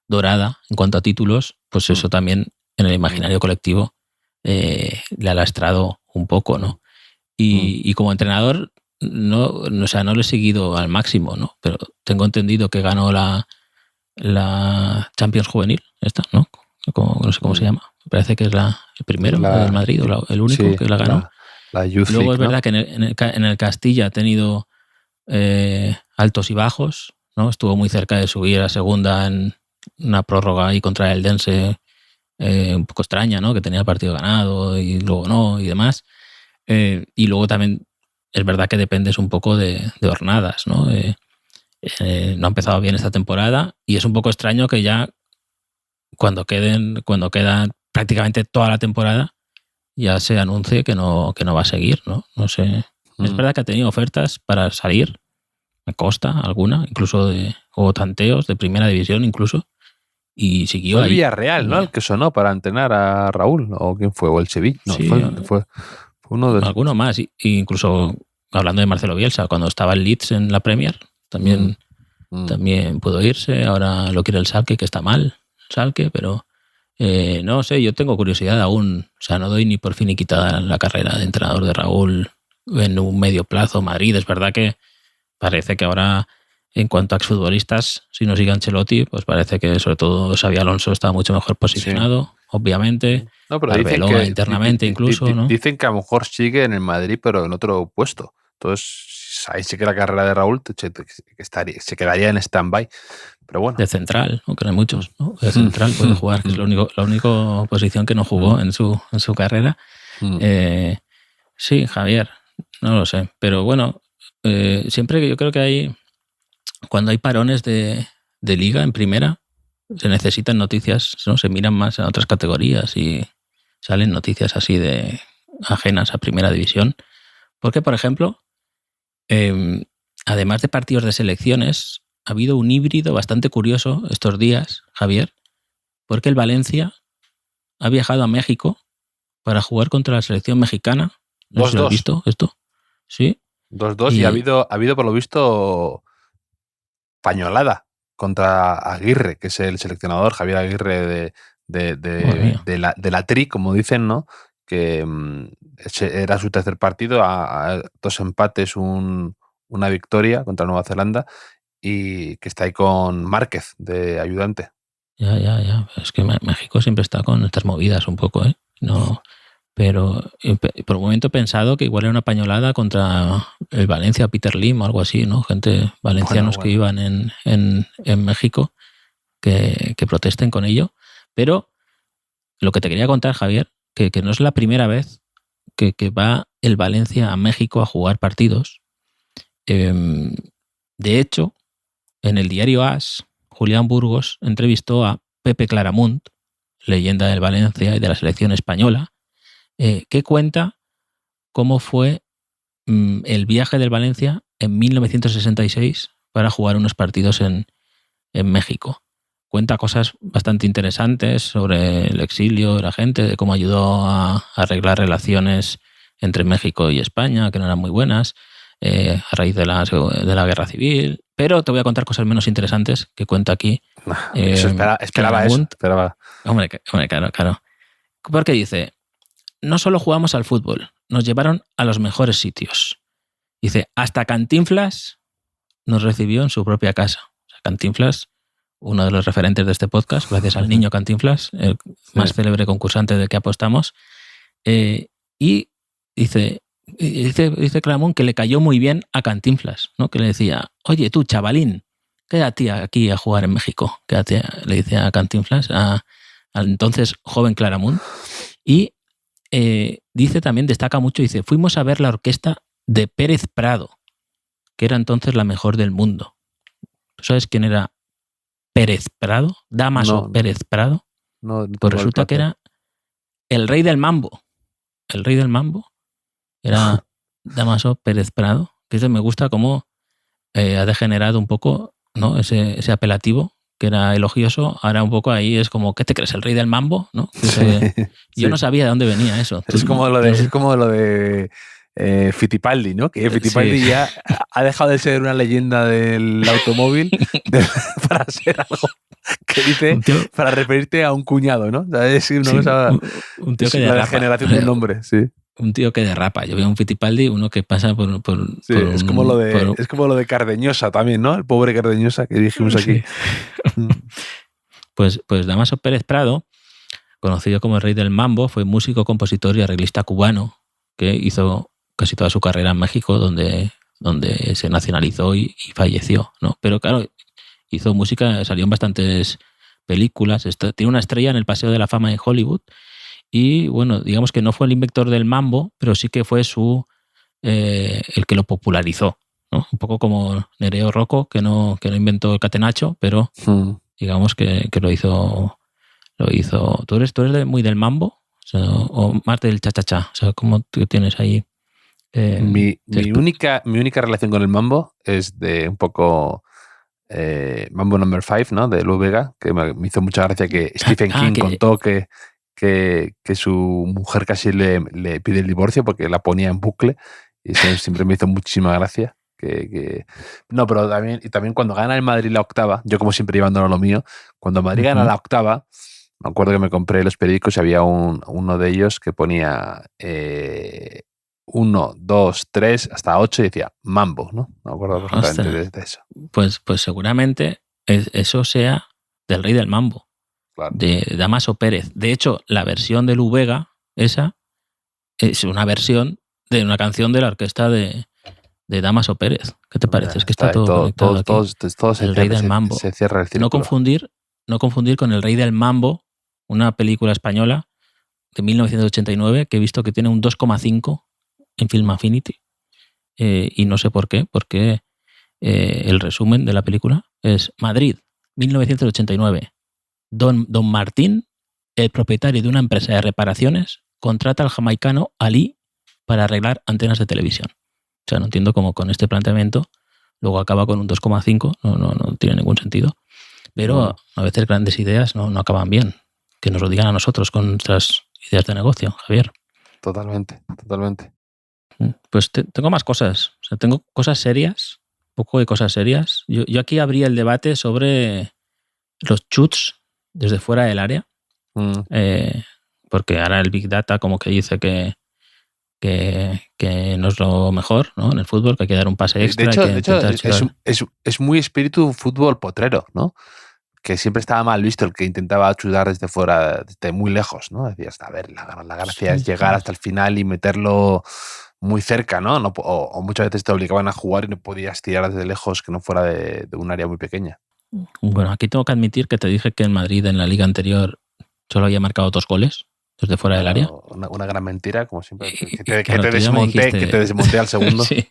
dorada en cuanto a títulos, pues eso también en el imaginario colectivo le ha lastrado un poco, ¿no? Y como entrenador no lo he seguido al máximo, ¿no? Pero tengo entendido que ganó la Champions Juvenil, esta, ¿no? No sé cómo se llama. Me parece que es el primero del Madrid, o el único que la ganó.
La Youth
Luego
League,
es verdad que en el Castilla ha tenido altos y bajos, ¿no? Estuvo muy cerca de subir a segunda en una prórroga ahí contra el Eldense un poco extraña, ¿no? Que tenía el partido ganado y luego no y demás. Y luego también es verdad que dependes un poco de hornadas, ¿no? No ha empezado bien esta temporada y es un poco extraño que ya cuando queda prácticamente toda la temporada ya se anuncie que no va a seguir, ¿no? No sé. Es verdad que ha tenido ofertas para salir, me consta alguna, incluso o tanteos de primera división incluso, y siguió
fue
ahí.
Villarreal, ¿no? El que sonó para entrenar a Raúl, ¿o quién fue? ¿O el Sevilla? No,
sí,
fue uno de...
Alguno más, y incluso hablando de Marcelo Bielsa, cuando estaba el Leeds en la Premier, también pudo irse, ahora lo quiere el Schalke, que está mal, Schalke, pero no sé, yo tengo curiosidad aún, o sea, no doy ni por fin ni quitada la carrera de entrenador de Raúl en un medio plazo. Madrid, es verdad que parece que ahora, en cuanto a exfutbolistas, si no sigue Ancelotti, pues parece que sobre todo Xabi Alonso está mucho mejor posicionado, obviamente.
No, pero
Arbeloa internamente incluso, ¿no?
Dicen que a lo mejor sigue en el Madrid, pero en otro puesto. Entonces, ahí sí que la carrera de Raúl se quedaría en stand-by. Pero bueno.
De central, aunque no hay muchos, ¿no? De central puede jugar, que es la única posición que no jugó en su carrera. Sí, Javier, no lo sé. Pero bueno, siempre que yo creo que cuando hay parones de liga en primera, se necesitan noticias, ¿no? Se miran más en otras categorías y salen noticias así de ajenas a primera división. Porque, por ejemplo, además de partidos de selecciones, ha habido un híbrido bastante curioso estos días, Javier, porque el Valencia ha viajado a México para jugar contra la selección mexicana. No sé si lo has visto esto. Sí.
2-2 y ha habido por lo visto pañolada contra Aguirre, que es el seleccionador, Javier Aguirre de la Tri, como dicen, ¿no? Que era su tercer partido, a 2 empates, una victoria contra Nueva Zelanda, y que está ahí con Márquez de ayudante.
Ya. Es que México siempre está con estas movidas un poco, ¿eh? No, pero por un momento he pensado que igual era una pañolada contra el Valencia, Peter Lim o algo así, ¿no? Gente valencianos que iban en México que protesten con ello. Pero lo que te quería contar, Javier, que no es la primera vez que va el Valencia a México a jugar partidos. De hecho, en el diario AS, Julián Burgos entrevistó a Pepe Claramunt, leyenda del Valencia y de la selección española, que cuenta cómo fue el viaje del Valencia en 1966 para jugar unos partidos en México. Cuenta cosas bastante interesantes sobre el exilio de la gente, de cómo ayudó a arreglar relaciones entre México y España, que no eran muy buenas, a raíz de la guerra civil. Pero te voy a contar cosas menos interesantes que cuenta aquí.
Esperaba eso.
Hombre, claro. Porque dice, no solo jugamos al fútbol, nos llevaron a los mejores sitios. Dice, hasta Cantinflas nos recibió en su propia casa. O sea, Cantinflas uno de los referentes de este podcast, gracias al niño Cantinflas, el más célebre concursante de que apostamos. Y dice Claramunt que le cayó muy bien a Cantinflas, ¿no? Que le decía, oye tú, chavalín, quédate aquí a jugar en México. Quédate, le dice a Cantinflas, al entonces joven Claramunt. Y dice también, destaca mucho, dice, fuimos a ver la orquesta de Pérez Prado, que era entonces la mejor del mundo. ¿Tú sabes quién era Pérez Prado? Dámaso Pérez Prado.
No
pues resulta que era el rey del mambo. El rey del mambo era Dámaso Pérez Prado. Que me gusta cómo ha degenerado un poco, ¿no? ese apelativo que era elogioso. Ahora un poco ahí es como, ¿qué te crees? ¿El rey del mambo? ¿No? Yo no sabía de dónde venía eso.
Es como lo de Fittipaldi, ¿no? Que Fittipaldi ya ha dejado de ser una leyenda del automóvil para ser algo que dice, para referirte a un cuñado, ¿no? Es una cosa,
un tío que
la degeneración del nombre, sí.
Un tío que derrapa. Yo veo un Fittipaldi, uno que pasa por
sí, es como lo de Cardeñosa también, ¿no? El pobre Cardeñosa que dijimos aquí. Sí.
Pues Dámaso Pérez Prado, conocido como el rey del mambo, fue músico, compositor y arreglista cubano que hizo casi toda su carrera en México, donde se nacionalizó y falleció, ¿no? Pero claro, hizo música, salió en bastantes películas, tiene una estrella en el Paseo de la Fama de Hollywood y, bueno, digamos que no fue el inventor del mambo, pero sí que fue el que lo popularizó, ¿no? Un poco como Nereo Rocco, que no inventó el catenacho, pero digamos que lo hizo. ¿Tú eres muy del mambo? O más del cha-cha-cha. O sea, ¿cómo tú tienes ahí?
Mi única relación con el mambo es de un poco Mambo No. 5, ¿no? De Lou Bega, que me hizo mucha gracia que Stephen King contó que su mujer casi le pide el divorcio porque la ponía en bucle y siempre me hizo muchísima gracia. No, pero también cuando gana el Madrid la octava, yo como siempre llevándolo lo mío, cuando Madrid gana la octava, me acuerdo que me compré los periódicos y había uno de ellos que ponía 1, 2, 3, hasta 8 y decía Mambo, ¿no? Me acuerdo perfectamente de eso.
Pues seguramente eso sea del rey del mambo, claro. De Dámaso Pérez. De hecho, la versión de Lou Bega, esa, es una versión de una canción de la orquesta de Dámaso Pérez. ¿Qué te parece? Es que está todo el rey del mambo.
Se cierra el círculo.
No confundir con El rey del mambo, una película española de 1989 que he visto que tiene un 2,5 en Film Affinity. Y no sé por qué, porque el resumen de la película es Madrid, 1989. Don Martín, el propietario de una empresa de reparaciones, contrata al jamaicano Ali para arreglar antenas de televisión. O sea, no entiendo cómo con este planteamiento luego acaba con un 2,5, no tiene ningún sentido. Pero a veces grandes ideas no acaban bien. Que nos lo digan a nosotros con nuestras ideas de negocio, Javier.
Totalmente.
Pues tengo más cosas. O sea, tengo cosas serias, un poco de cosas serias. Yo aquí abría el debate sobre los chuts desde fuera del área. Porque ahora el Big Data como que dice que no es lo mejor, ¿no? En el fútbol, que hay que dar un pase extra.
De hecho es muy espíritu fútbol potrero, ¿no? Que siempre estaba mal visto el que intentaba chutar desde fuera, desde muy lejos, ¿no? Decías, a ver, la gracia es llegar hasta el final y meterlo muy cerca, ¿no? O muchas veces te obligaban a jugar y no podías tirar desde lejos que no fuera de un área muy pequeña.
Bueno, aquí tengo que admitir que te dije que en Madrid, en la liga anterior, solo había marcado 2 goles desde fuera del área.
Una gran mentira, como siempre. Que te desmonté al segundo.
Sí.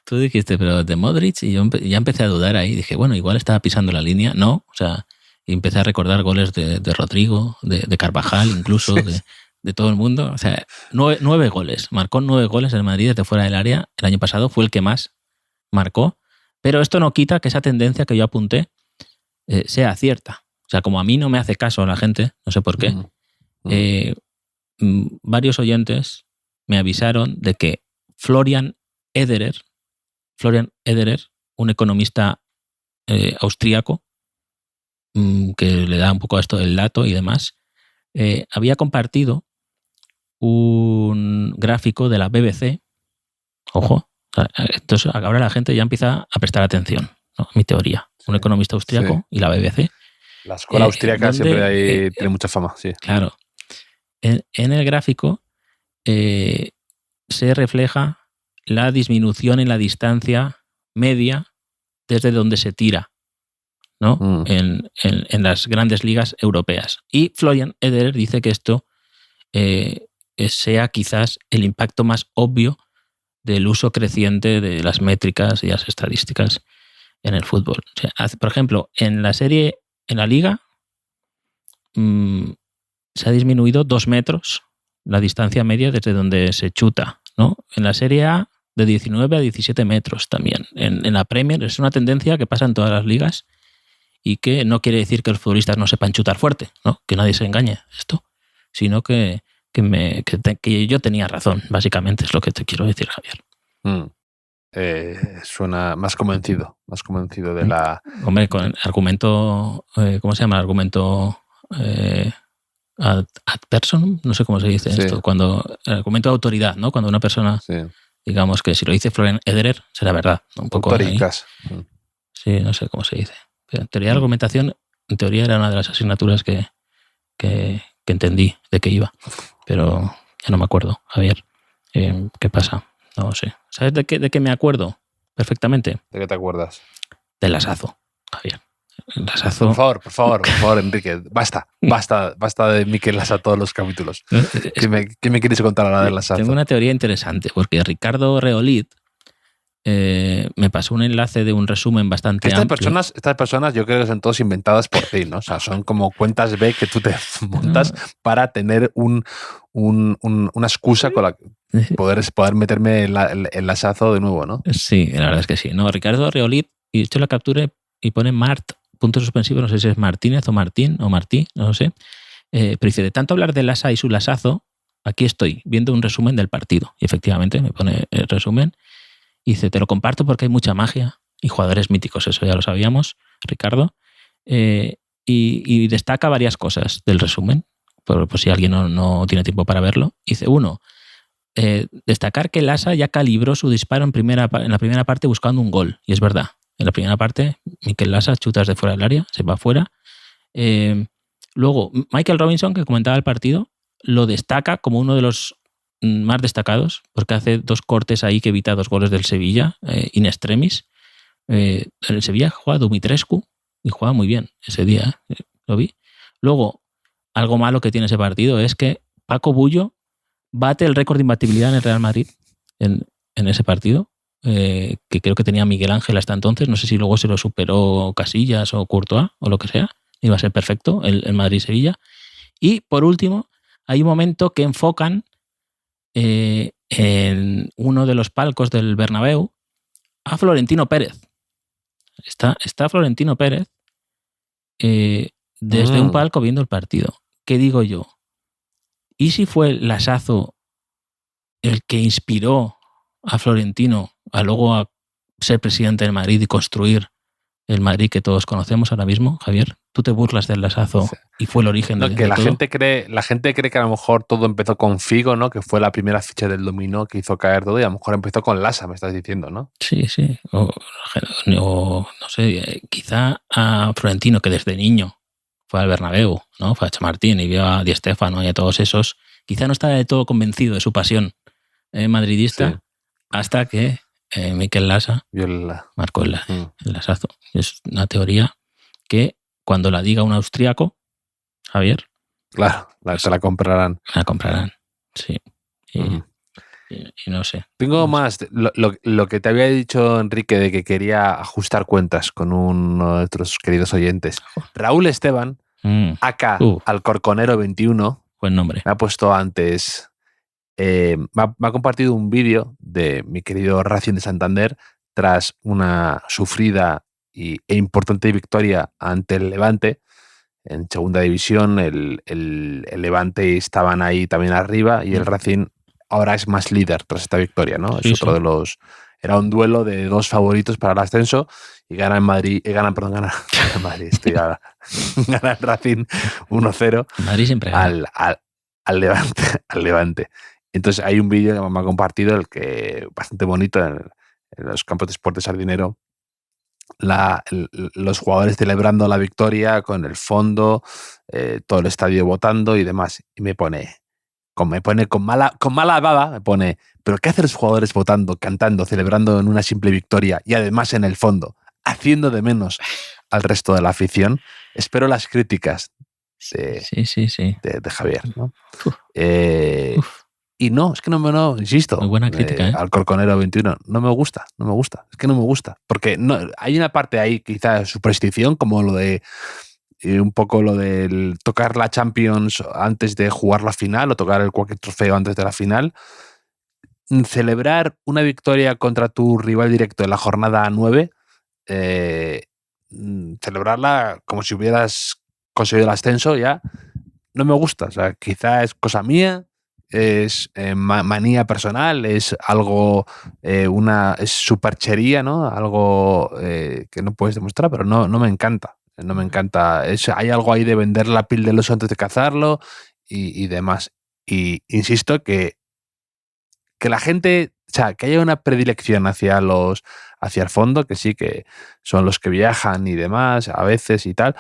Tú dijiste, pero de Modric, y yo ya empecé a dudar ahí. Dije, bueno, igual estaba pisando la línea. No, o sea, y empecé a recordar goles de Rodrigo, de Carvajal, incluso, de todo el mundo. O sea, 9 goles. Marcó 9 goles en Madrid desde fuera del área. El año pasado fue el que más marcó. Pero esto no quita que esa tendencia que yo apunté sea cierta. O sea, como a mí no me hace caso la gente, no sé por qué, varios oyentes me avisaron de que Florian Ederer, un economista austríaco, que le da un poco a esto del dato y demás, había compartido un gráfico de la BBC. Ojo, entonces ahora la gente ya empieza a prestar atención. ¿no? Mi teoría. Un economista austriaco y la BBC.
La escuela austríaca siempre tiene mucha fama, sí.
Claro. En el gráfico se refleja la disminución en la distancia media desde donde se tira, ¿no? En las grandes ligas europeas. Y Florian Ederer dice que esto sea quizás el impacto más obvio del uso creciente de las métricas y las estadísticas en el fútbol. O sea, por ejemplo, en la liga se ha disminuido 2 metros la distancia media desde donde se chuta, ¿no? En la Serie A de 19 a 17 metros también. En la Premier es una tendencia que pasa en todas las ligas y que no quiere decir que los futbolistas no sepan chutar fuerte, ¿no? Que nadie se engañe esto, sino que yo tenía razón, básicamente es lo que te quiero decir, Javier.
Suena más convencido de la...
Hombre, con el argumento, ¿cómo se llama? El argumento ad personam, no sé cómo se dice esto, cuando el argumento de autoridad, ¿no? Cuando una persona, digamos que si lo dice Florian Ederer, será verdad, ¿no? Un poco ahí. Sí, no sé cómo se dice. Pero en teoría de argumentación, en teoría era una de las asignaturas que entendí de qué iba, pero ya no me acuerdo, Javier. ¿Qué pasa? No sé. ¿Sabes de qué me acuerdo? Perfectamente.
¿De qué te acuerdas?
Del Lasazo, Javier. El Lasazo.
Por favor, Enrique. Basta de Mikel Lasa todos los capítulos. ¿Qué me quieres contar ahora del Lasazo?
Tengo una teoría interesante, porque Ricardo Reolid me pasó un enlace de un resumen bastante amplio.
Estas personas yo creo que son todas inventadas por ti, ¿no? O sea, son como cuentas B que tú te montas para tener una excusa con la que poder meterme el Lasazo de nuevo, ¿no?
Sí, la verdad es que sí. No, Ricardo Reolid, y de hecho la capturé y pone Mart, punto suspensivo, no sé si es Martínez o Martín o Martí, no lo sé. Pero dice, de tanto hablar de Lasa y su Lasazo, aquí estoy viendo un resumen del partido. Y efectivamente me pone el resumen. Y dice, te lo comparto porque hay mucha magia y jugadores míticos, eso ya lo sabíamos, Ricardo. Y destaca varias cosas del resumen, por si alguien no tiene tiempo para verlo. Dice, 1, destacar que Lasa ya calibró su disparo en la primera parte buscando un gol. Y es verdad. En la primera parte, Mikel Lasa chuta desde fuera del área, se va fuera. Luego, Michael Robinson, que comentaba el partido, lo destaca como uno de los más destacados, porque hace 2 cortes ahí que evita 2 goles del Sevilla, in extremis. En el Sevilla juega Dumitrescu y juega muy bien ese día, lo vi. Luego, algo malo que tiene ese partido es que Paco Bullo bate el récord de imbatibilidad en el Real Madrid en ese partido, que creo que tenía Miguel Ángel hasta entonces. No sé si luego se lo superó Casillas o Courtois o lo que sea. Iba a ser perfecto el Madrid-Sevilla. Y por último, hay un momento que enfocan en uno de los palcos del Bernabéu a Florentino Pérez. Está Florentino Pérez desde un palco viendo el partido. ¿Qué digo yo? ¿Y si fue Lasazo el que inspiró a Florentino a luego ser presidente del Madrid y construir el Madrid que todos conocemos ahora mismo, Javier? Tú te burlas del Lasazo y fue el origen de
la
todo.
gente cree que a lo mejor todo empezó con Figo, ¿no? Que fue la primera ficha del dominó que hizo caer todo, y a lo mejor empezó con Lasa, me estás diciendo, ¿no?
Sí. O no sé, quizá a Florentino, que desde niño fue al Bernabéu, ¿no? Fue a Chamartín y vio a Di Stéfano y a todos esos. Quizá no estaba de todo convencido de su pasión madridista hasta que Mikel Lasa marcó el Lasazo. Es una teoría que cuando la diga un austriaco, Javier...
Claro, se la comprarán.
La comprarán, sí. Y no sé.
Tengo más. Lo que te había dicho, Enrique, de que quería ajustar cuentas con uno de nuestros queridos oyentes. Raúl Esteban, acá Alcorconero 21,
buen nombre.
me ha puesto antes... me ha compartido un vídeo de mi querido Racing de Santander tras una sufrida e importante victoria ante el Levante en segunda división. El Levante estaban ahí también arriba y el Racing ahora es más líder tras esta victoria, ¿no?
Sí,
es otro de los... Era un duelo de 2 favoritos para el ascenso y gana en Madrid, gana en Madrid, gana el Racing 1-0
Madrid siempre gana.
al Levante. Entonces hay un vídeo que me ha compartido, el que bastante bonito, en los campos de Sport de Sardinero, los jugadores celebrando la victoria con el fondo, todo el estadio votando y demás. Y me pone con mala baba, me pone, ¿pero qué hacen los jugadores votando, cantando, celebrando en una simple victoria y además en el fondo, haciendo de menos al resto de la afición? Espero las críticas de Javier, ¿no? Y no, es que no, insisto.
Muy buena crítica,
Alcorconero 21. No me gusta. Es que no me gusta. Porque no, hay una parte ahí, quizá superstición, como lo de un poco lo del tocar la Champions antes de jugar la final o tocar cualquier trofeo antes de la final. Celebrar una victoria contra tu rival directo en la jornada 9, celebrarla como si hubieras conseguido el ascenso ya, no me gusta. O sea, quizá es cosa mía, es manía personal, es algo, es superchería, ¿no? Algo que no puedes demostrar, pero no me encanta. No me encanta. Hay algo ahí de vender la piel del oso antes de cazarlo y demás. Y insisto que la gente, o sea, que haya una predilección hacia el fondo, que sí, que son los que viajan y demás, a veces y tal,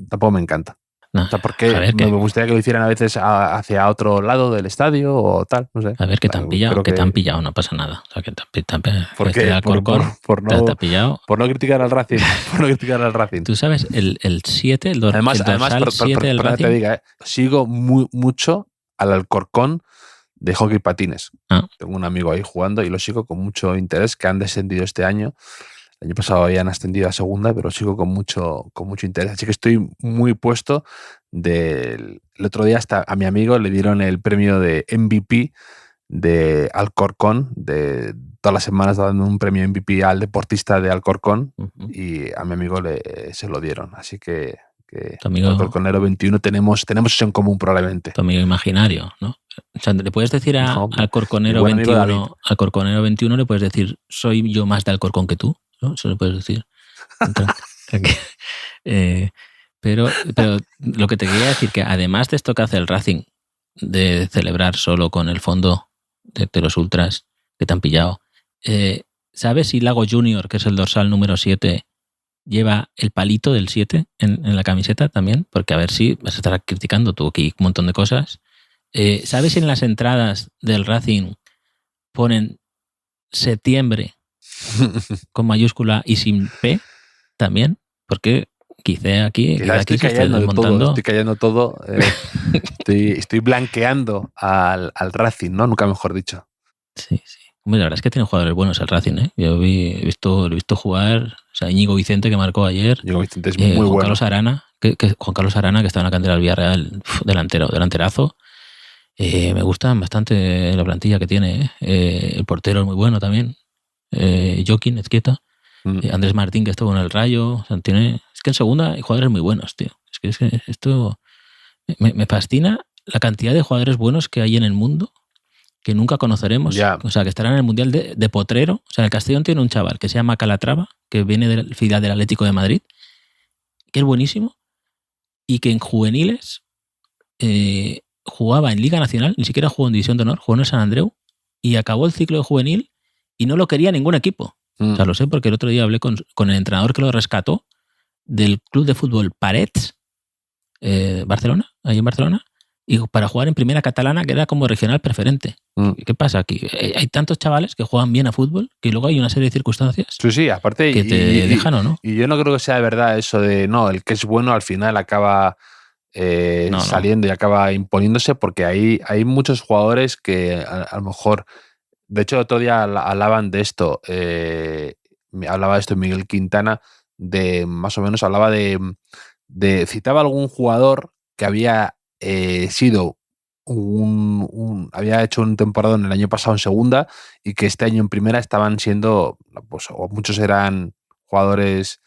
tampoco me encanta.
No,
o sea, porque me gustaría que lo hicieran a veces hacia otro lado del estadio o tal, no sé.
A ver, que te han pillado, te han pillado, no pasa nada. O sea, que te han pillado.
¿Por qué? Por no criticar al Racing. Por no criticar al Racing.
Tú sabes, el 7, el dorsal 7 del Racing.
Te diga, sigo sigo al Alcorcón de hockey patines. Tengo un amigo ahí jugando y lo sigo con mucho interés, que han descendido este año. El año pasado habían ascendido a segunda, pero sigo con mucho interés. Así que estoy muy puesto. El otro día hasta a mi amigo le dieron el premio de MVP de Alcorcón. De todas las semanas dando un premio MVP al deportista de Alcorcón. Y a mi amigo se lo dieron. Así que
amigo,
Alcorconero 21 tenemos eso en común probablemente.
Tu amigo imaginario, ¿no? O sea, le puedes decir al Alcorconero 21, le puedes decir, soy yo más de Alcorcón que tú, ¿no? Eso le puedes decir. Pero lo que te quería decir, que además de esto que hace el Racing, de celebrar solo con el fondo de los ultras que te han pillado, ¿sabes si Lago Junior, que es el dorsal número 7, lleva el palito del 7 en la camiseta también? Porque a ver si vas a estar criticando tú aquí un montón de cosas. ¿Sabes si en las entradas del Racing ponen septiembre con mayúscula y sin P también? Porque quizá aquí
estoy callando todo. Estoy blanqueando al Racing, ¿no? Nunca mejor dicho.
Sí. Hombre, la verdad es que tiene jugadores buenos el Racing, ¿eh? Yo lo he visto jugar, o sea, Íñigo Vicente, que marcó ayer.
Íñigo Vicente es muy bueno.
Juan Carlos Arana, que está en la cantera del Villarreal, delanterazo. Me gusta bastante la plantilla que tiene, ¿eh? El portero es muy bueno también. Joaquín Ezquieta. Andrés Martín, que estuvo en el Rayo. O sea, es que en segunda hay jugadores muy buenos, tío. Es que esto me fascina la cantidad de jugadores buenos que hay en el mundo que nunca conoceremos.
Yeah.
O sea, que estarán en el Mundial de Potrero. O sea, en el Castellón tiene un chaval que se llama Calatrava, que viene del filial del Atlético de Madrid, que es buenísimo, y que en juveniles jugaba en Liga Nacional, ni siquiera jugó en División de Honor, jugó en el San Andreu, y acabó el ciclo de juvenil y no lo quería ningún equipo. O sea, lo sé porque el otro día hablé con el entrenador que lo rescató del club de fútbol Parets, Barcelona, ahí en Barcelona, y para jugar en primera catalana, que era como regional preferente. ¿Qué pasa aquí? Hay tantos chavales que juegan bien a fútbol que luego hay una serie de circunstancias
sí, aparte,
que te dejan o no.
Y yo no creo que sea de verdad eso de, no, el que es bueno al final acaba saliendo y acaba imponiéndose, porque hay muchos jugadores que a lo mejor, de hecho otro día hablaban de esto, hablaba de esto Miguel Quintana, de más o menos hablaba de citaba algún jugador que había sido había hecho un temporada en el año pasado en segunda y que este año en primera estaban siendo, pues, o muchos eran jugadores,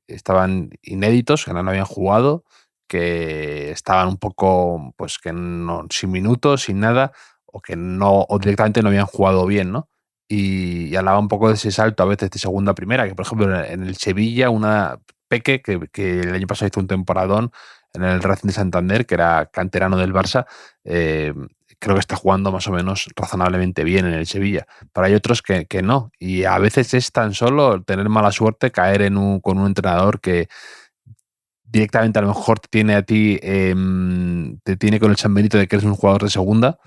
estaban inéditos, que no habían jugado, que estaban un poco, pues, que no, sin minutos, sin nada, o que no, o directamente no habían jugado bien, ¿no? Y hablaba un poco de ese salto a veces de segunda a primera, que por ejemplo en el Sevilla, una Peque, que el año pasado hizo un temporadón en el Racing de Santander, que era canterano del Barça, que creo que está jugando más o menos razonablemente bien en el Sevilla. Pero hay otros que no. Y a veces es tan solo tener mala suerte, caer con un entrenador que directamente a lo mejor te tiene a ti, te tiene con el San Benito de que eres un jugador de segunda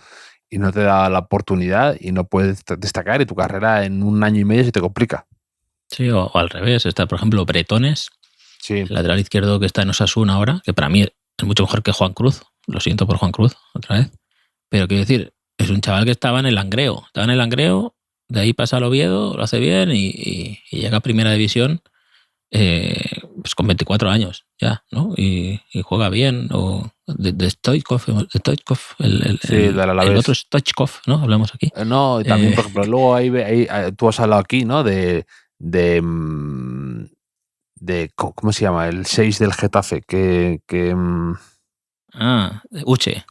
y no te da la oportunidad y no puedes destacar y tu carrera en 1 año y medio se te complica.
Sí, o al revés. Está, por ejemplo, Bretones,
Sí.
el lateral izquierdo que está en Osasuna ahora, que para mí es mucho mejor que Juan Cruz. Lo siento por Juan Cruz, otra vez. Pero quiero decir, es un chaval que estaba en el Langreo. De ahí pasa al Oviedo, lo hace bien y llega a Primera División pues con 24 años ya, ¿no? Y juega bien. O de Stoichkov, el otro Stoichkov, ¿no? Hablamos aquí.
No, y también, por ejemplo, luego ahí tú has hablado aquí, ¿no? De ¿cómo se llama? El 6 del Getafe, Uche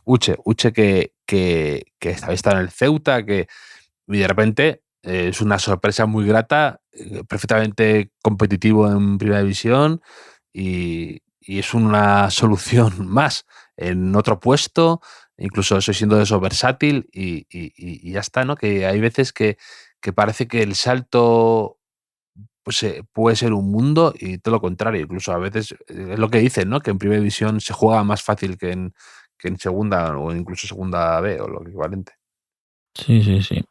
que está en el Ceuta, y de repente es una sorpresa muy grata, perfectamente competitivo en Primera División y es una solución más en otro puesto, incluso eso siendo eso versátil y ya está, ¿no? Que hay veces que parece que el salto pues puede ser un mundo y todo lo contrario. Incluso a veces es lo que dicen, ¿no? Que en Primera División se juega más fácil que en Segunda o incluso Segunda B o lo equivalente.
Sí.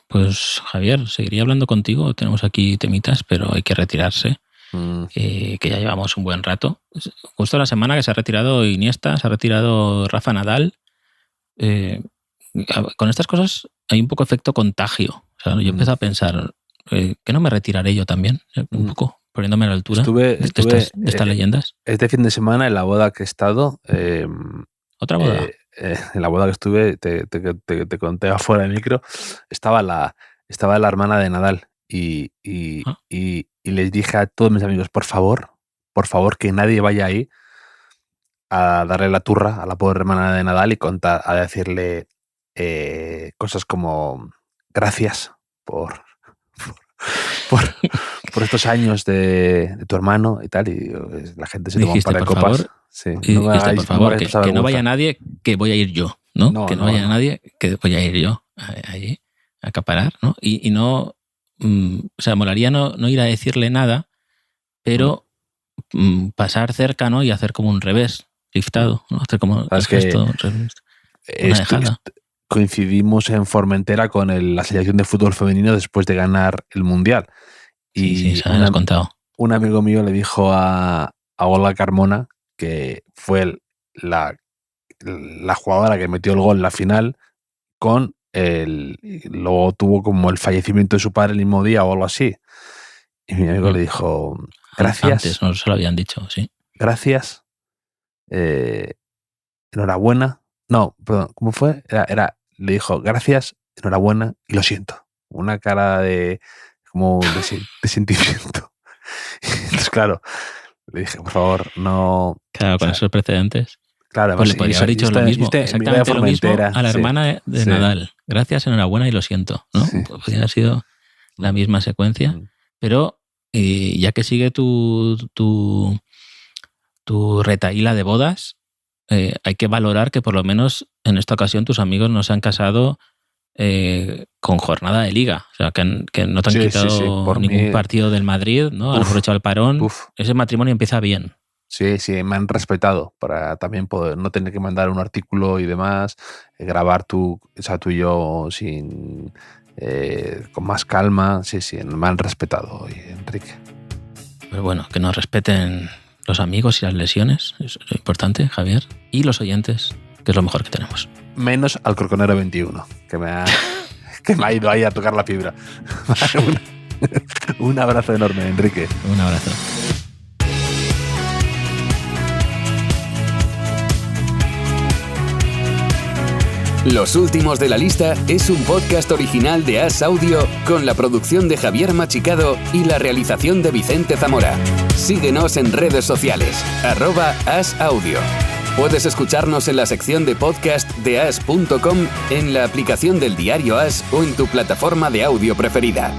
Pues Javier, seguiría hablando contigo. Tenemos aquí temitas, pero hay que retirarse. Que ya llevamos un buen rato. Justo la semana que se ha retirado Iniesta, se ha retirado Rafa Nadal. Con estas cosas hay un poco efecto contagio. O sea, yo empecé a pensar, ¿que no me retiraré yo también? Un poco, poniéndome a la altura de estas leyendas.
Este fin de semana, en la boda que he estado...
¿Otra boda?
En la boda que estuve, te conté afuera del micro, estaba la hermana de Nadal y les dije a todos mis amigos, por favor, que nadie vaya ahí a darle la turra a la pobre hermana de Nadal y a decirle cosas como gracias por estos años de tu hermano y tal, y la gente se toma un par de copas.
Favor, sí. Por favor, que no vaya nadie, que voy a ir yo, ¿no? Que no vaya nadie, que voy a ir yo allí a acaparar, ¿no? Y no, o sea, molaría no ir a decirle nada, pero pasar cerca, ¿no? Y hacer como un revés, liftado, ¿no? Hacer como un gesto, una dejada.
Coincidimos en Formentera con la selección de fútbol femenino después de ganar el Mundial. Y
se me has contado.
Un amigo mío le dijo a Olga Carmona, que fue la jugadora que metió el gol en la final, luego tuvo como el fallecimiento de su padre el mismo día o algo así. Y mi amigo le dijo, gracias.
Antes no se lo habían dicho, sí.
Gracias. Enhorabuena. No, perdón, ¿cómo fue? Le dijo, gracias, enhorabuena y lo siento. Una cara de sentimiento. Entonces, claro, le dije, por favor, no...
Claro, con esos precedentes.
Claro,
pues le podría haber dicho lo mismo, exactamente lo mismo a la hermana de Nadal. Gracias, enhorabuena y lo siento, ¿no? Sí, podría haber sido la misma secuencia, pero ya que sigue tu retahíla de bodas, hay que valorar que por lo menos en esta ocasión tus amigos no se han casado con jornada de liga, o sea, que no te han quitado ningún partido del Madrid, ¿no? Han aprovechado el parón. Ese matrimonio empieza bien.
Sí, me han respetado para también poder no tener que mandar un artículo y demás, grabar tú y yo con más calma. Sí, me han respetado, Enrique.
Pero bueno, que nos respeten los amigos y las lesiones, es lo importante, Javier, y los oyentes, que es lo mejor que tenemos.
Menos al Corconero 21, que me ha ido ahí a tocar la fibra. Un abrazo enorme, Enrique.
Un abrazo.
Los últimos de la lista es un podcast original de As Audio con la producción de Javier Machicado y la realización de Vicente Zamora. Síguenos en redes sociales, @asaudio. Puedes escucharnos en la sección de podcast de as.com, en la aplicación del diario As o en tu plataforma de audio preferida.